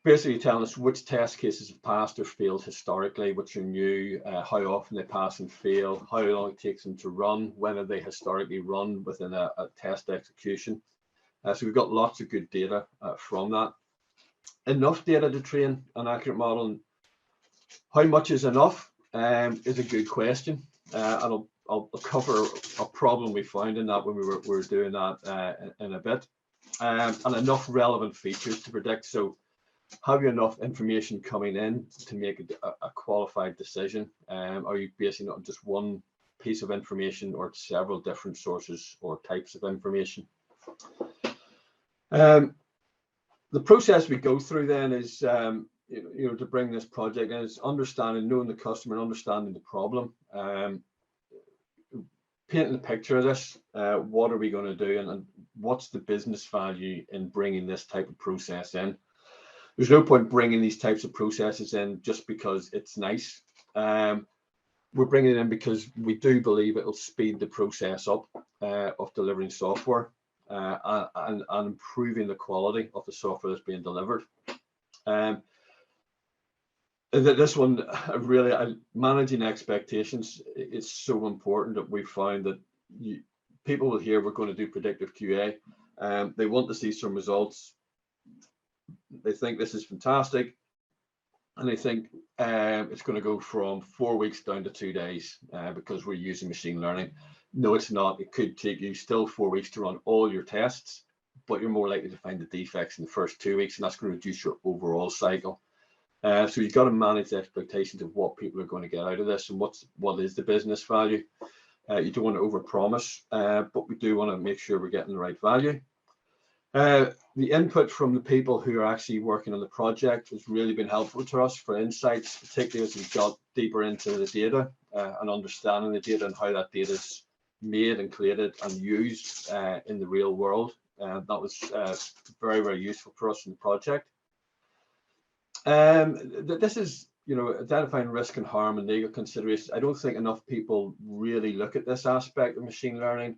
basically telling us which test cases have passed or failed historically, which are new, how often they pass and fail, how long it takes them to run, when have they historically run within a test execution. So we've got lots of good data from that. Enough data to train an accurate model. And how much is enough is a good question. And I'll cover a problem we found in that when we were doing that in a bit. And enough relevant features to predict. So have you enough information coming in to make a qualified decision? Are you basing it on just one piece of information or several different sources or types of information? The process we go through then is, to bring this project in, is understanding, knowing the customer, and understanding the problem, painting the picture of this. What are we going to do, and what's the business value in bringing this type of process in? There's no point bringing these types of processes in just because it's nice. We're bringing it in because we do believe it'll speed the process up of delivering software and improving the quality of the software that's being delivered. This one, really, managing expectations, it's so important that we found that people will hear we're going to do predictive QA. They want to see some results. They think this is fantastic, and they think it's going to go from 4 weeks down to 2 days because we're using machine learning. No, it's not. It could take you still 4 weeks to run all your tests, but you're more likely to find the defects in the first 2 weeks, and that's going to reduce your overall cycle. So you've got to manage the expectations of what people are going to get out of this and what is the business value. You don't want to overpromise, but we do want to make sure we're getting the right value. The input from the people who are actually working on the project has really been helpful to us for insights, particularly as we've got deeper into the data and understanding the data and how that data is made and created and used in the real world. That was very, very useful for us in the project. This is, identifying risk and harm and legal considerations. I don't think enough people really look at this aspect of machine learning.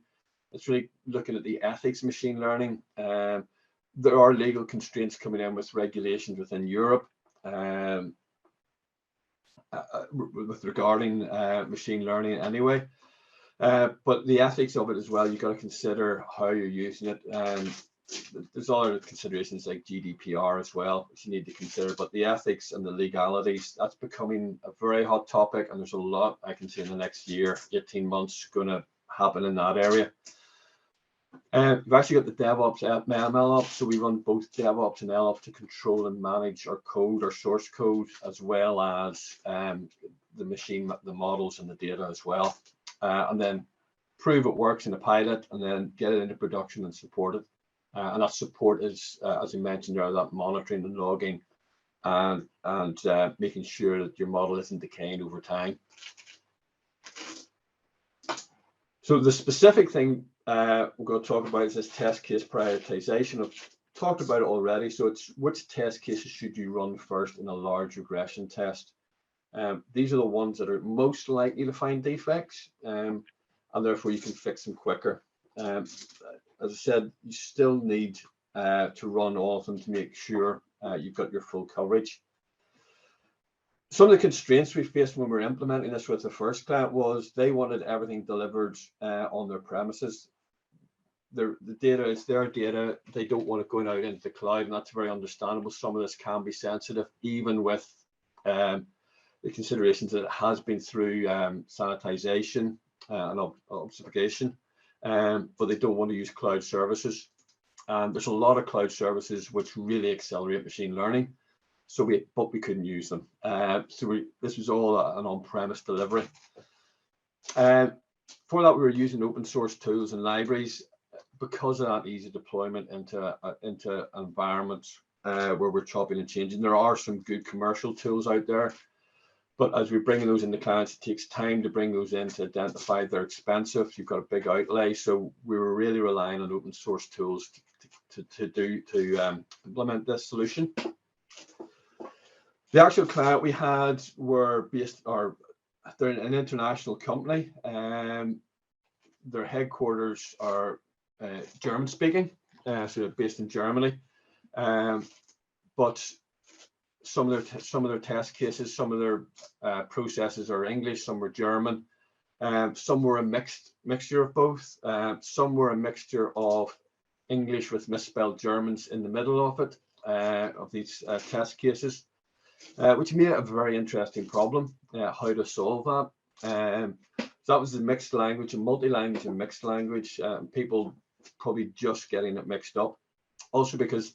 It's really looking at the ethics of machine learning. There are legal constraints coming in with regulations within Europe with regarding machine learning anyway. But the ethics of it as well, you've got to consider how you're using it. There's other considerations like GDPR as well, which you need to consider, but the ethics and the legalities, that's becoming a very hot topic, and there's a lot I can see in the next year, 18 months going to happen in that area. We've actually got the DevOps and MLOps, so we run both DevOps and MLOps to control and manage our code, our source code, as well as the models and the data as well, and then prove it works in a pilot, and then get it into production and support it. And that support is, as I mentioned there, that monitoring and logging and making sure that your model isn't decaying over time. So the specific thing we're going to talk about is this test case prioritization. I've talked about it already. So it's which test cases should you run first in a large regression test? These are the ones that are most likely to find defects, and therefore you can fix them quicker. As I said, you still need to run all of them to make sure you've got your full coverage. Some of the constraints we faced when we were implementing this with the first client was they wanted everything delivered on their premises. The data is their data. They don't want it going out into the cloud, and that's very understandable. Some of this can be sensitive, even with the considerations that it has been through sanitization and obfuscation. But they don't want to use cloud services. There's a lot of cloud services which really accelerate machine learning, but we couldn't use them. This was all an on-premise delivery. For that, we were using open source tools and libraries because of that easy deployment into environments where we're chopping and changing. There are some good commercial tools out there, but as we bring those into clients, it takes time to bring those in to identify they're expensive. You've got a big outlay, so we were really relying on open source tools to implement this solution. The actual client we had were they're an international company. Their headquarters are German speaking, so they're based in Germany. But some of their test cases, some of their processes are English, some were German, some were a mixture of both. Some were a mixture of English with misspelled Germans in the middle of it, of these test cases, which made it a very interesting problem, how to solve that. So that was the mixed language, a multi-language and mixed language, people probably just getting it mixed up. Also because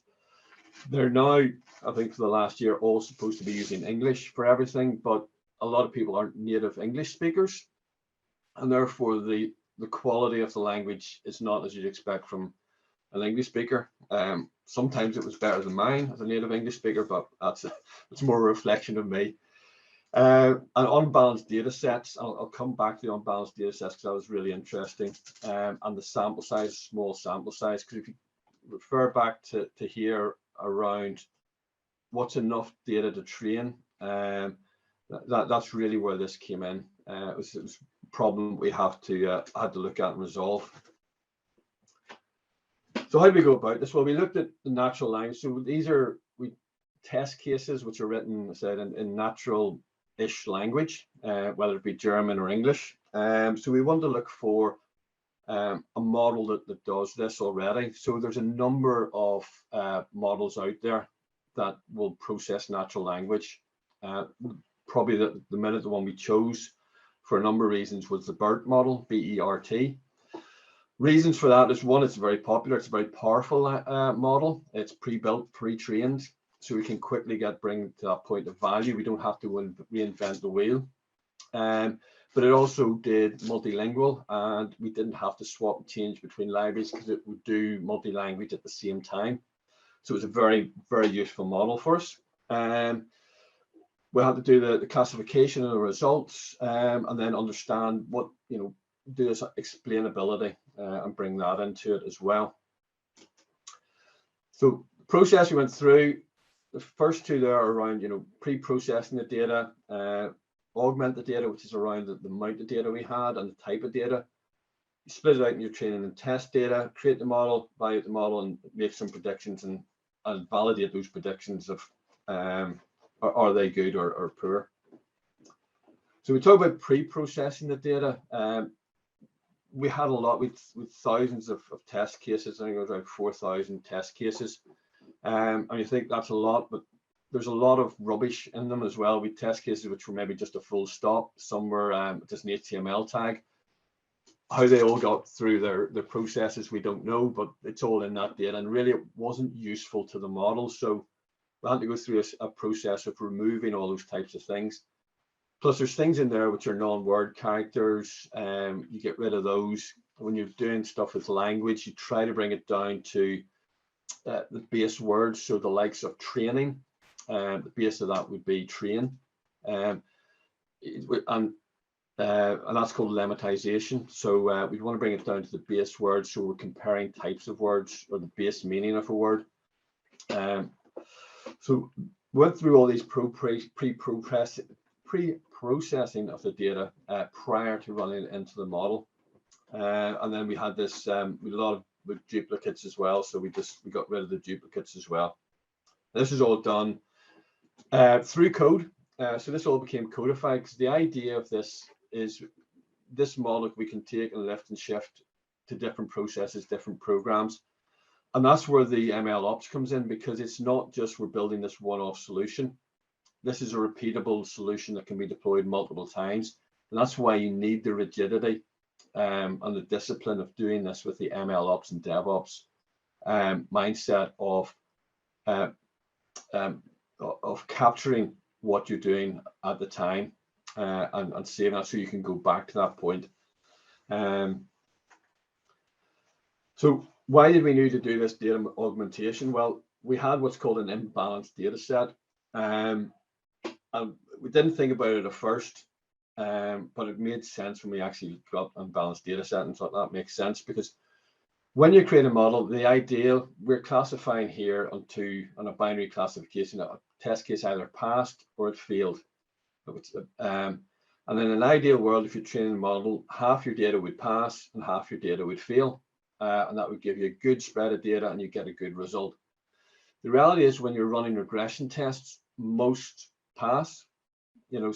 They're now, I think for the last year, all supposed to be using English for everything, but a lot of people aren't native English speakers, and therefore the quality of the language is not as you'd expect from an English speaker. Sometimes it was better than mine as a native English speaker, but it's more a reflection of me. And unbalanced data sets, I'll come back to the unbalanced data sets because that was really interesting. And the sample size, small sample size, because if you refer back to here around what's enough data to train, that's really where this came in. It was a problem we had to look at and resolve. So how do we go about this? Well, we looked at the natural language. So these are test cases which are written, said, in natural-ish language, whether it be German or English. So we want to look for a model that does this already. So there's a number of models out there that will process natural language. Probably the one we chose for a number of reasons was the BERT model, B-E-R-T. Reasons for that is, one, it's very popular, it's a very powerful model. It's pre-built, pre-trained, so we can quickly bring to that point of value. We don't have to reinvent the wheel. But it also did multilingual, and we didn't have to swap and change between libraries because it would do multi-language at the same time. So it was a very, very useful model for us. We had to do the classification of the results, and then understand what, do this explainability and bring that into it as well. So the process we went through, the first two there are around, pre-processing the data, augment the data, which is around the amount of data we had and the type of data. You split it out in your training and test data, create the model, validate the model, and make some predictions and validate those predictions of are they good or poor. So we talk about pre-processing the data. We had a lot with thousands of test cases. I think it was around 4,000 test cases. And you think that's a lot, but there's a lot of rubbish in them as well. We test cases which were maybe just a full stop. Some were just an HTML tag. How they all got through their processes, we don't know, but it's all in that data. And really, it wasn't useful to the model. So we had to go through a process of removing all those types of things. Plus, there's things in there which are non-word characters. You get rid of those. When you're doing stuff with language, you try to bring it down to the base words. So the likes of training, the base of that would be train. And that's called lemmatization. So we want to bring it down to the base words. So we're comparing types of words or the base meaning of a word. So went through all these pre-processing of the data prior to running it into the model, and then we had this a lot of duplicates as well. So we got rid of the duplicates as well. This is all done through code. So this all became codified because the idea of this is this model we can take and lift and shift to different processes, different programs. And that's where the MLOps comes in, because it's not just we're building this one-off solution. This is a repeatable solution that can be deployed multiple times. And that's why you need the rigidity and the discipline of doing this with the MLOps and DevOps mindset of capturing what you're doing at the time and saving that so you can go back to that point. So why did we need to do this data augmentation? Well, we had what's called an imbalanced data set. And we didn't think about it at first, but it made sense when we actually got an unbalanced data set and thought that makes sense, because when you create a model, the ideal, we're classifying here on a binary classification, a test case either passed or it failed. And in an ideal world, if you're training a model, half your data would pass and half your data would fail. And that would give you a good spread of data and you get a good result. The reality is when you're running regression tests, most pass, and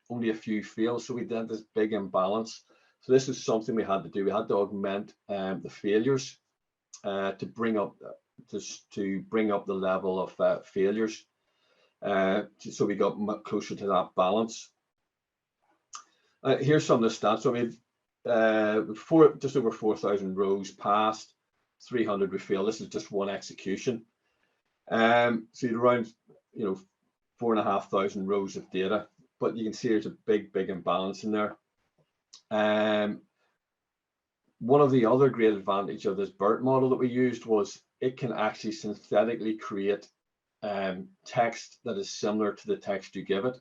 only a few fail. So we did this big imbalance. So this is something we had to do. We had to augment the failures to bring up the level of failures. So we got much closer to that balance. Here's some of the stats. So we had just over 4,000 rows passed, 300 we failed. This is just one execution. So you're around, 4,500 rows of data, but you can see there's a big imbalance in there. One of the other great advantage of this BERT model that we used was it can actually synthetically create text that is similar to the text you give it.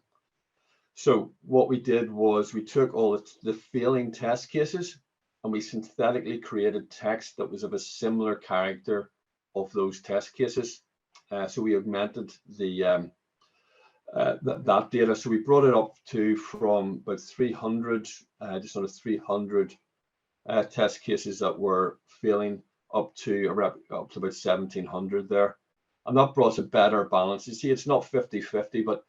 So what we did was we took all the failing test cases and we synthetically created text that was of a similar character of those test cases. So we augmented the that data. So we brought it up to from about 300, just under 300 test cases that were failing up to about 1,700 there. And that brought a better balance. You see, it's not 50-50, but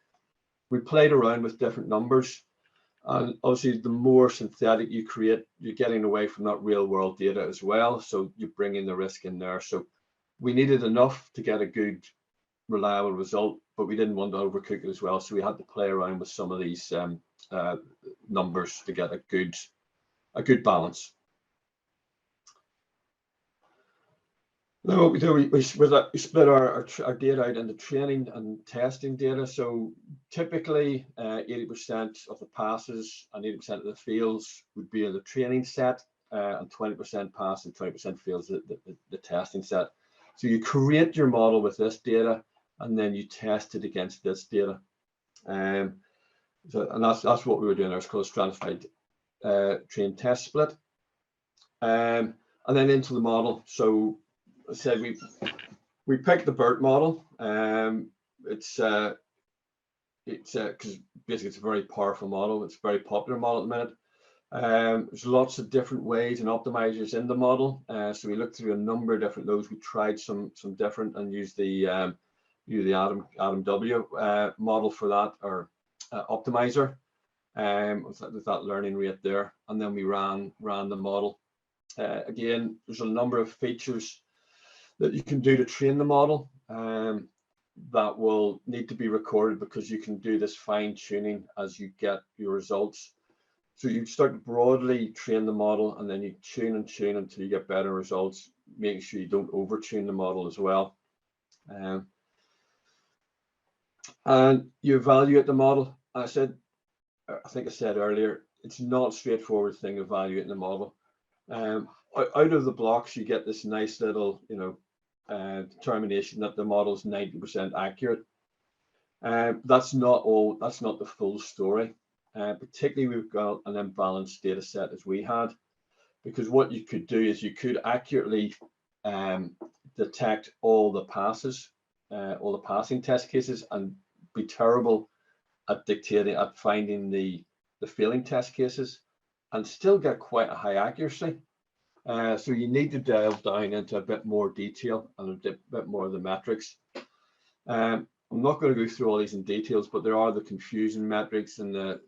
we played around with different numbers. And obviously, the more synthetic you create, you're getting away from that real world data as well. So you bring in the risk in there. So we needed enough to get a good, reliable result, but we didn't want to overcook it as well. So we had to play around with some of these numbers to get a good balance. Then what we do, we split our data out into training and testing data. So typically 80% of the passes and 80% of the fails would be in the training set, and 20% pass and 20% fails the testing set. So you create your model with this data and then you test it against this data. And that's what we were doing. It's called stratified train test split. And then into the model. So I said we picked the BERT model. It's because basically it's a very powerful model. It's a very popular model at the minute. There's lots of different ways and optimizers in the model. So we looked through a number of different those. We tried some different and used the Adam W model for that, or optimizer, with that learning rate there. And then we ran the model. Again, there's a number of features that you can do to train the model that will need to be recorded, because you can do this fine tuning as you get your results. So you start to broadly train the model and then you tune and tune until you get better results, making sure you don't over tune the model as well. And you evaluate the model. I think I said earlier, it's not a straightforward thing evaluating the model. Out of the blocks, you get this nice little, determination that the model is 90% accurate. That's not the full story. Particularly, we've got an imbalanced data set as we had, because what you could do is you could accurately detect all the passes, all the passing test cases, and be terrible at finding the failing test cases, and still get quite a high accuracy. So you need to delve down into a bit more detail and a bit more of the metrics. I'm not going to go through all these in details, but there are the confusion metrics and the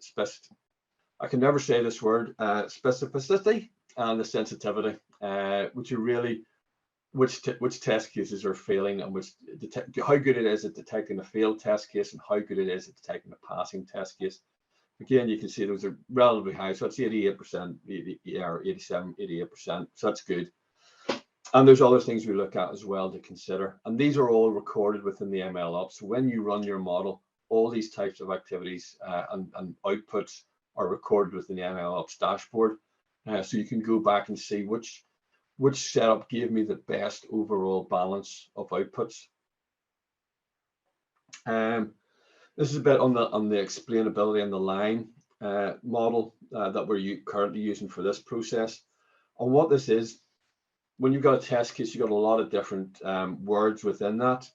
I can never say this word, specificity and the sensitivity, which are really which test cases are failing and how good it is at detecting a failed test case and how good it is at detecting a passing test case. Again, you can see those are relatively high, so it's 88%, or 87, 88%, so that's good. And there's other things we look at as well to consider, and these are all recorded within the MLOps. So when you run your model, all these types of activities and outputs are recorded within the MLOps dashboard, so you can go back and see which setup gave me the best overall balance of outputs. This is a bit on the explainability and the line model that we're currently using for this process. And what this is, when you've got a test case, you've got a lot of different words within that.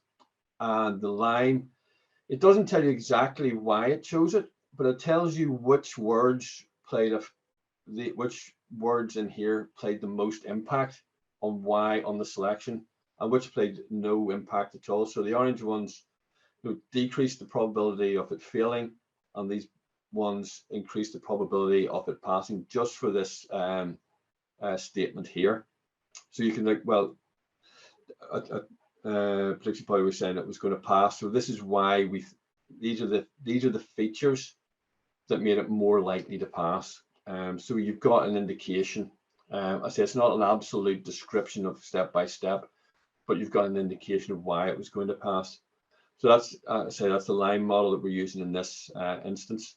And the line, it doesn't tell you exactly why it chose it, but it tells you which words which words in here played the most impact on the selection, and which played no impact at all. So the orange ones decrease the probability of it failing, and these ones increase the probability of it passing, just for this statement here. So you can like, well, Predictive QA was saying it was going to pass. So this is why these are the features that made it more likely to pass. So you've got an indication. I say it's not an absolute description of step by step, but you've got an indication of why it was going to pass. So that's, that's the line model that we're using in this instance.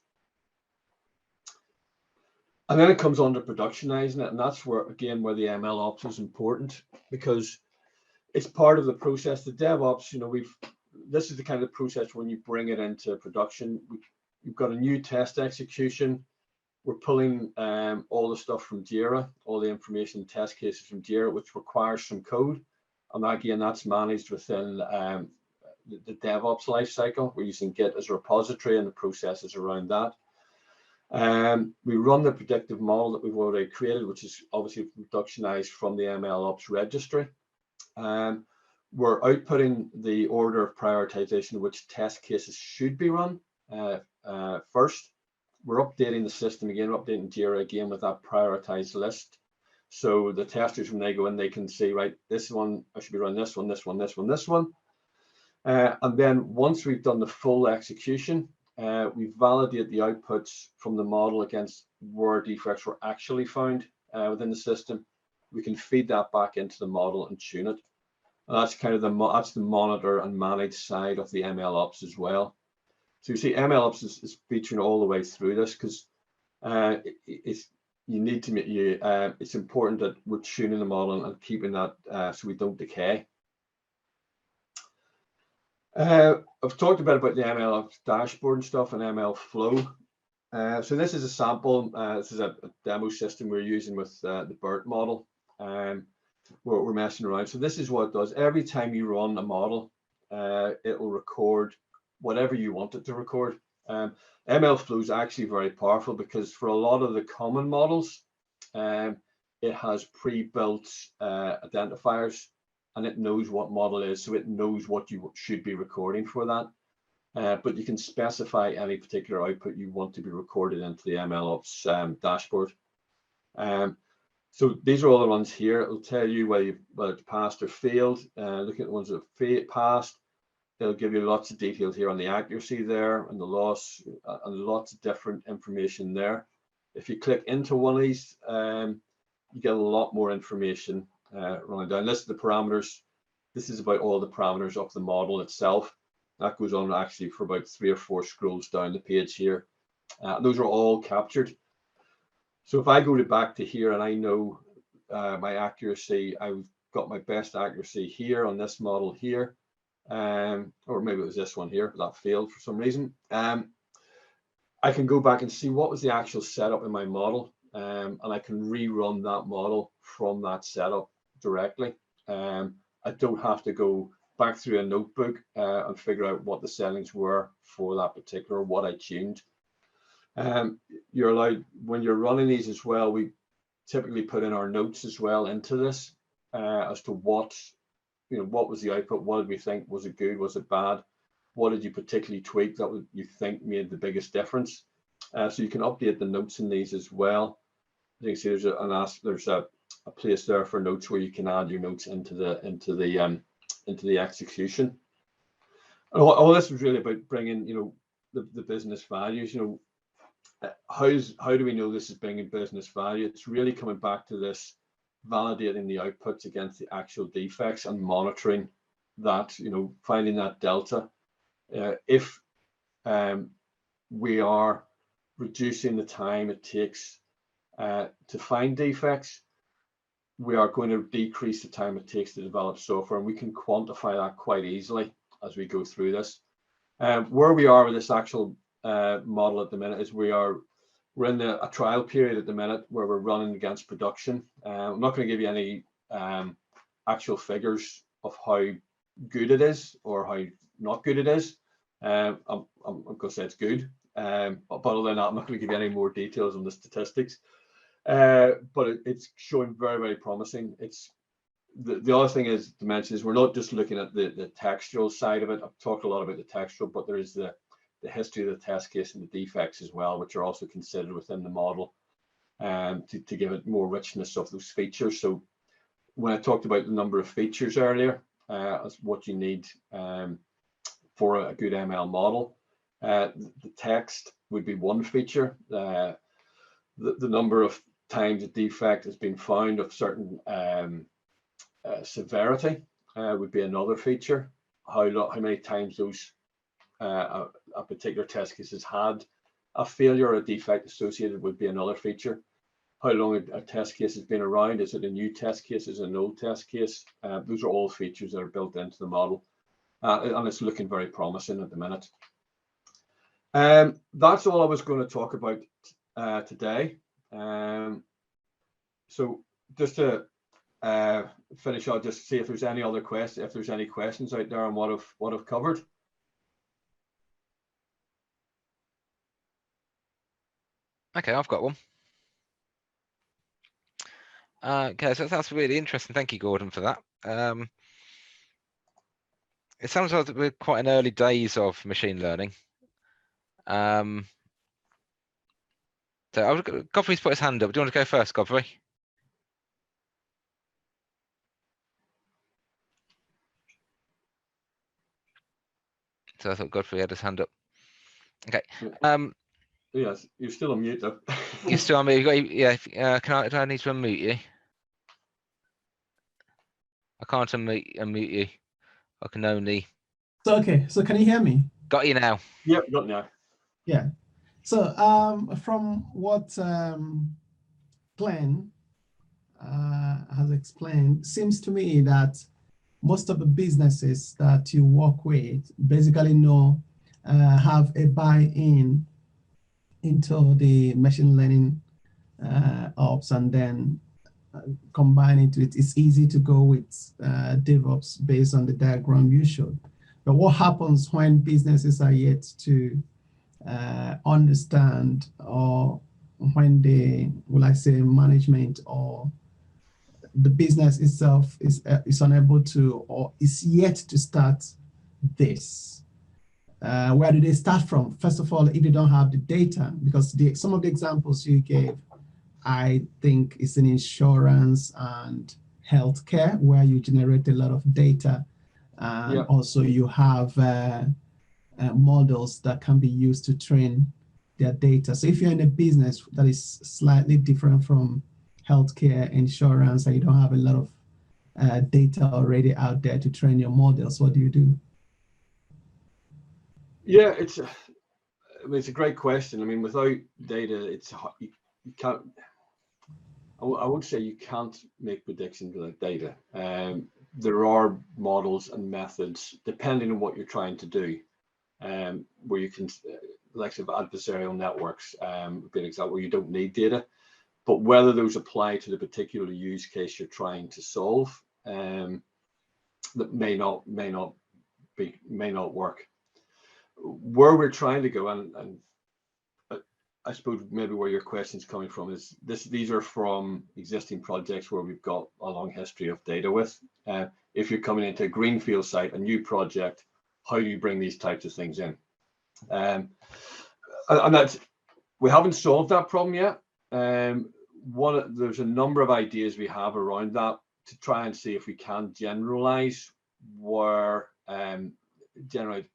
And then it comes on to productionizing it, and that's where, again, where the MLOps is important, because it's part of the process. The DevOps, this is the kind of process when you bring it into production. You've got a new test execution. We're pulling all the stuff from Jira, all the information test cases from Jira, which requires some code. And again, that's managed within the DevOps lifecycle. We're using Git as a repository and the processes around that. We run the predictive model that we've already created, which is obviously productionized from the MLOps registry. We're outputting the order of prioritization of which test cases should be run first. We're updating the system again, updating Jira again with that prioritized list. So the testers, when they go in, they can see, right, this one, I should be running this one, this one, this one, this one. And then once we've done the full execution, we validate the outputs from the model against where defects were actually found within the system. We can feed that back into the model and tune it. And that's kind of that's the monitor and manage side of the MLOps as well. So you see, MLOps is featuring all the way through this, because it's important that we're tuning the model and keeping that so we don't decay. I've talked a bit about the MLOps dashboard and stuff and MLflow. So this is a sample. This is a demo system we're using with the BERT model. We're messing around. So this is what it does. Every time you run a model, it will record whatever you want it to record. MLflow is actually very powerful, because for a lot of the common models, it has pre-built identifiers, and it knows what model it is, so it knows what you should be recording for that. But you can specify any particular output you want to be recorded into the MLOps dashboard. So these are all the ones here. It'll tell you whether it's passed or failed. Looking at the ones that have passed, it'll give you lots of details here on the accuracy there and the loss, and lots of different information there. If you click into one of these, you get a lot more information running down. This is the parameters. This is about all the parameters of the model itself. That goes on actually for about 3 or 4 scrolls down the page here. Those are all captured. So if I go back to here and I know my accuracy, I've got my best accuracy here on this model here, or maybe it was this one here, but that failed for some reason. I can go back and see what was the actual setup in my model, and I can rerun that model from that setup directly. I don't have to go back through a notebook and figure out what the settings were for that particular, what I tuned. You're allowed, when you're running these as well, we typically put in our notes as well into this as to what was the output, what did we think, was it good, was it bad, what did you particularly tweak that you think made the biggest difference. So you can update the notes in these as well. As you can see, there's a place there for notes where you can add your notes into the execution. And all this was really about bringing the business values. How do we know this is bringing business value? It's really coming back to this, validating the outputs against the actual defects and monitoring that, finding that delta. If we are reducing the time it takes to find defects, we are going to decrease the time it takes to develop software, and we can quantify that quite easily as we go through this. Where we are with this actual model at the minute is we're in a trial period at the minute where we're running against production. I'm not going to give you any actual figures of how good it is or how not good it is. I'm going to say it's good, but other than that, I'm not going to give you any more details on the statistics. But it's showing very, very promising. It's the other thing is to mention is we're not just looking at the textual side of it. I've talked a lot about the textual, but there is the history of the test case and the defects as well, which are also considered within the model to give it more richness of those features. So when I talked about the number of features earlier as what you need for a good ML model, the text would be one feature. The number of times a defect has been found of certain severity would be another feature. How many times those a particular test case has had a failure or a defect associated would be another feature. How long a test case has been around? Is it a new test case? Is it an old test case? Those are all features that are built into the model, and it's looking very promising at the minute. That's all I was going to talk about today. So just to finish, I'll just see if there's any other questions, if there's any questions out there on what I've covered.
Okay, I've got one. Okay, so that's really interesting. Thank you, Gordon, for that. It sounds like we're quite in early days of machine learning. So Godfrey's put his hand up. Do you want to go first, Godfrey? So I thought Godfrey had his hand up. Okay.
Yes, you're still on mute though.
You're still on mute. Yeah. Do I need to unmute you? I can't unmute you. I can only.
So okay. So can you hear me?
Got you now.
Yep, got now.
Yeah. So from what Glenn has explained, seems to me that most of the businesses that you work with basically have a buy-in into the machine learning ops, and then combine it with, it's easy to go with DevOps based on the diagram you showed. But what happens when businesses are yet to understand, or when they, will I say, management or the business itself is unable to, or is yet to start this? Where do they start from? First of all, if they don't have the data, because some of the examples you gave, I think it's in insurance and healthcare, where you generate a lot of data. And
Yep.
Also you have models that can be used to train their data. So if you're in a business that is slightly different from healthcare, insurance, and you don't have a lot of data already out there to train your models, what do you do?
Yeah, it's a great question. I mean, without data, it's you can't. I would say you can't make predictions without data. There are models and methods, depending on what you're trying to do, where you can, like adversarial networks, be an example where you don't need data, but whether those apply to the particular use case you're trying to solve, that may not work. Where we're trying to go, and I suppose maybe where your question's coming from is these are from existing projects where we've got a long history of data with. If you're coming into a greenfield site, a new project, how do you bring these types of things in? And that's, we haven't solved that problem yet. There's a number of ideas we have around that to try and see if we can generalize generate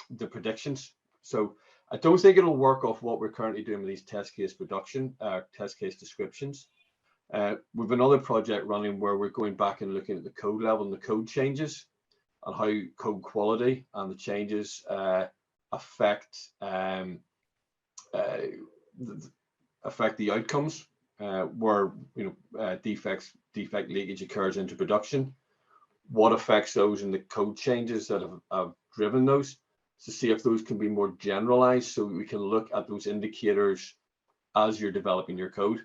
the predictions. So I don't think it'll work off what we're currently doing with these test case test case descriptions. We've another project running where we're going back and looking at the code level and the code changes, and how code quality and the changes affect the outcomes, where defect leakage occurs into production. What affects those in the code changes that have driven those, to see if those can be more generalized, so we can look at those indicators as you're developing your code.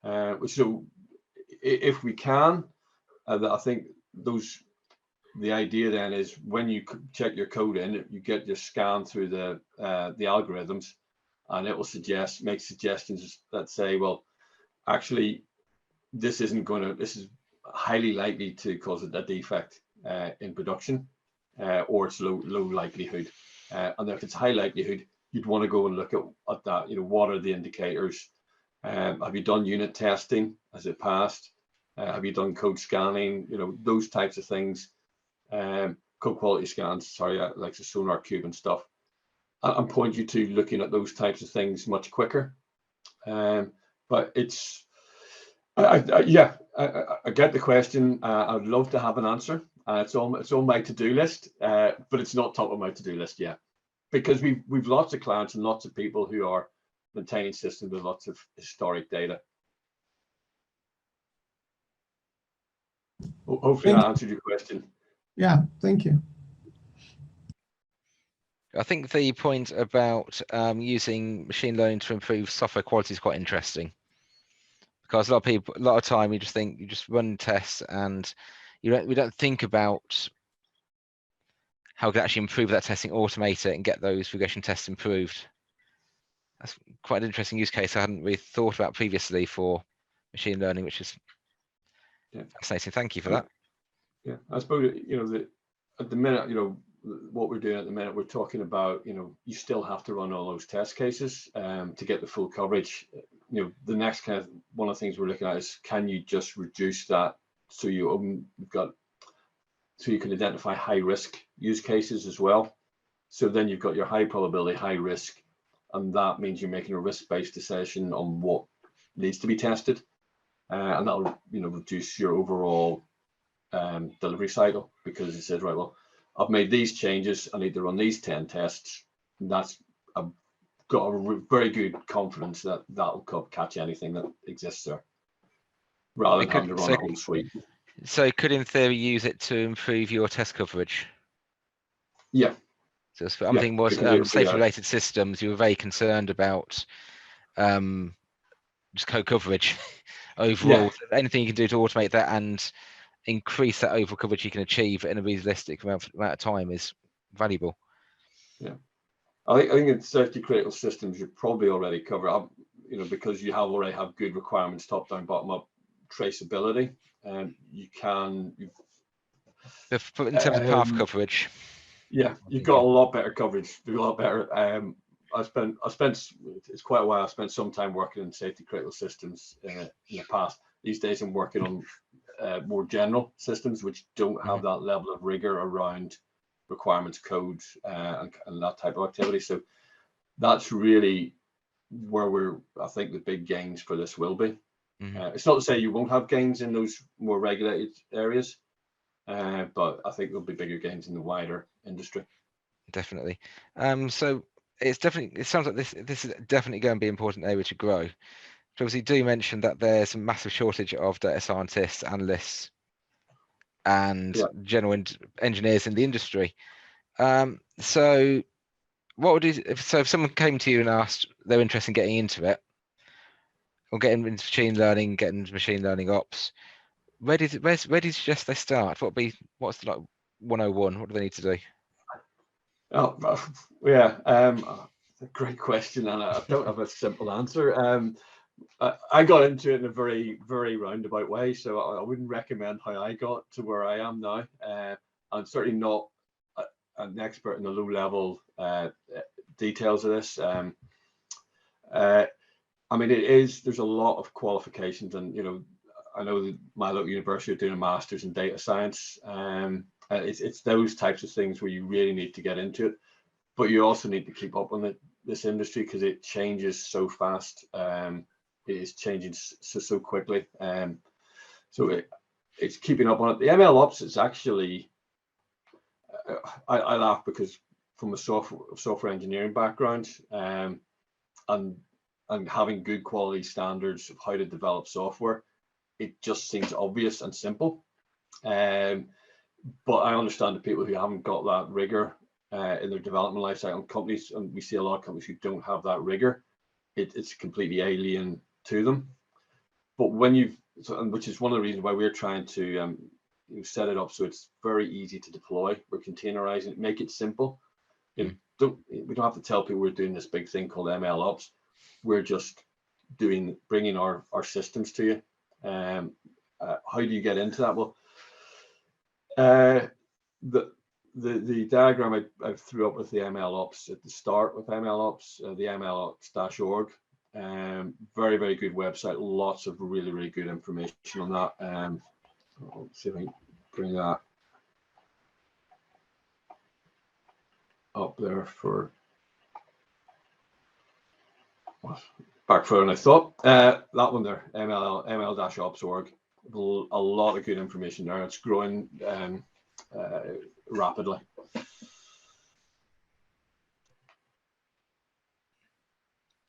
So if we can, I think the idea then is when you check your code in, you get your scan through the algorithms, and it will make suggestions that say, well, actually, this is highly likely to cause a defect in production, or it's low likelihood. And if it's high likelihood, you'd want to go and look at that. What are the indicators? Have you done unit testing? Has it passed? Have you done code scanning? Those types of things. Code quality scans, like the Sonar Cube and stuff, and point you to looking at those types of things much quicker. But it's, I get the question. I'd love to have an answer. It's on my to-do list, but it's not top of my to-do list yet, because we've lots of clients and lots of people who are maintaining systems with lots of historic data. Hopefully that answered your question.
Yeah, thank you.
I think the point about using machine learning to improve software quality is quite interesting, because a lot of time you just run tests and we don't think about how we can actually improve that testing, automate it, and get those regression tests improved. That's quite an interesting use case I hadn't really thought about previously for machine learning, which is fascinating. Thank you for that.
Yeah, I suppose, at the minute, what we're doing at the minute, we're talking about, you still have to run all those test cases to get the full coverage. The next kind of one of the things we're looking at is, can you just reduce that so you can identify high risk use cases as well. So then you've got your high probability, high risk, and that means you're making a risk-based decision on what needs to be tested, and that'll reduce your overall delivery cycle, because it says, right, well, I've made these changes, I need to run these 10 tests, and I've got a very good confidence that that'll catch anything that exists there, rather than having to run a whole suite.
So could, in theory, use it to improve your test coverage?
Yeah.
So I'm thinking more safety-related systems. You were very concerned about just code coverage overall. So anything you can do to automate that and increase that overall coverage you can achieve in a realistic amount of time is valuable.
Yeah, I think in safety critical systems you're probably already covered up, because you already have good requirements, top down, bottom up traceability, and you can.
In terms of path coverage.
Yeah, you've got a lot better coverage. A lot better. I spent it's quite a while. I spent some time working in safety critical systems in the past. These days I'm working on more general systems which don't have that level of rigor around requirements code and that type of activity. So that's really where I think the big gains for this will be. It's not to say you won't have gains in those more regulated areas, but I think there'll be bigger gains in the wider industry.
Definitely. So it sounds like this is definitely going to be an important area to grow. So obviously, do mention that there's a massive shortage of data scientists, analysts, and general engineers in the industry. So what would if someone came to you and asked they're interested in getting into it, or getting into machine learning, getting into machine learning ops, where do you suggest they start? What's the 101? What do they need to do?
Oh, yeah, a great question, and I don't have a simple answer. I got into it in a very, very roundabout way, so I wouldn't recommend how I got to where I am now. I'm certainly not an expert in the low-level details of this. I mean, there's a lot of qualifications, and I know that my local university are doing a master's in data science. It's those types of things where you really need to get into it, but you also need to keep up on this industry, because it changes so fast. It is changing so quickly. So it's keeping up on it. The MLOps is actually, I laugh, because from a software engineering background, and having good quality standards of how to develop software, it just seems obvious and simple. But I understand the people who haven't got that rigor in their development lifecycle, companies, and we see a lot of companies who don't have that rigor. It's completely alien to them. But which is one of the reasons why we're trying to set it up so it's very easy to deploy. We're containerizing it, make it simple. We don't have to tell people we're doing this big thing called MLOps. We're just bringing our systems to you. How do you get into that? Well, the diagram I threw up with the MLOps at the start with MLOps, the MLOps.org, very, very good website. Lots of really, really good information on that. Let's see if I can bring that up there for back further than I thought. That one there, ML-ops.org. A lot of good information there. It's growing rapidly.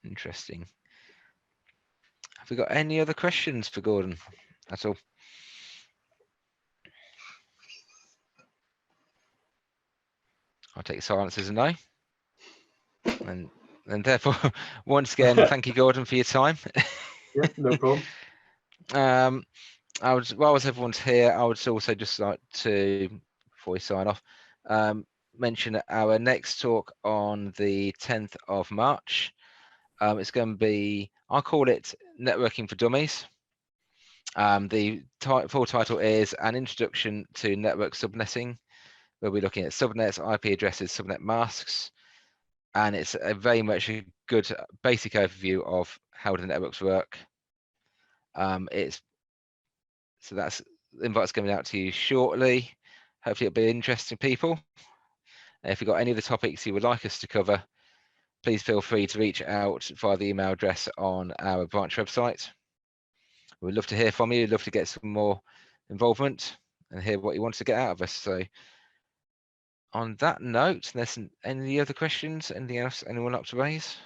Interesting. Have we got any other questions for Gordon at all? I'll take silence as a no. And therefore, once again, thank you, Gordon, for your time.
Yeah, no problem.
Whilst everyone's here, I would also just like to, before we sign off, mention our next talk on the 10th of March. It's going to be, I call it Networking for Dummies. The full title is An Introduction to Network Subnetting. We'll be looking at subnets, IP addresses, subnet masks, and it's very much a good basic overview of how the networks work. So that's the invite's coming out to you shortly. Hopefully it'll be interesting, people. If you've got any of the topics you would like us to cover, please feel free to reach out via the email address on our branch website. We'd love to hear from you. We'd love to get some more involvement and hear what you want to get out of us. So on that note, there's any other questions? Anything else anyone like to raise?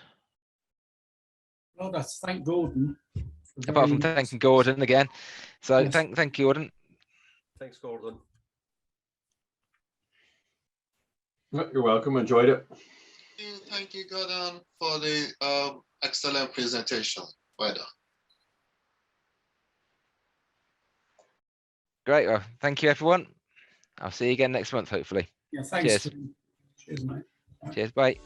Well, that's thank Gordon.
Apart from thanking Gordon again. So
yes.
thank you, Gordon.
Thanks, Gordon.
You're welcome. Enjoyed it.
Thank you, Gordon, for the excellent presentation. Well done.
Great. Well, thank you, everyone. I'll see you again next month, hopefully.
Yeah, thanks.
Cheers.
Cheers, mate.
Cheers. Bye.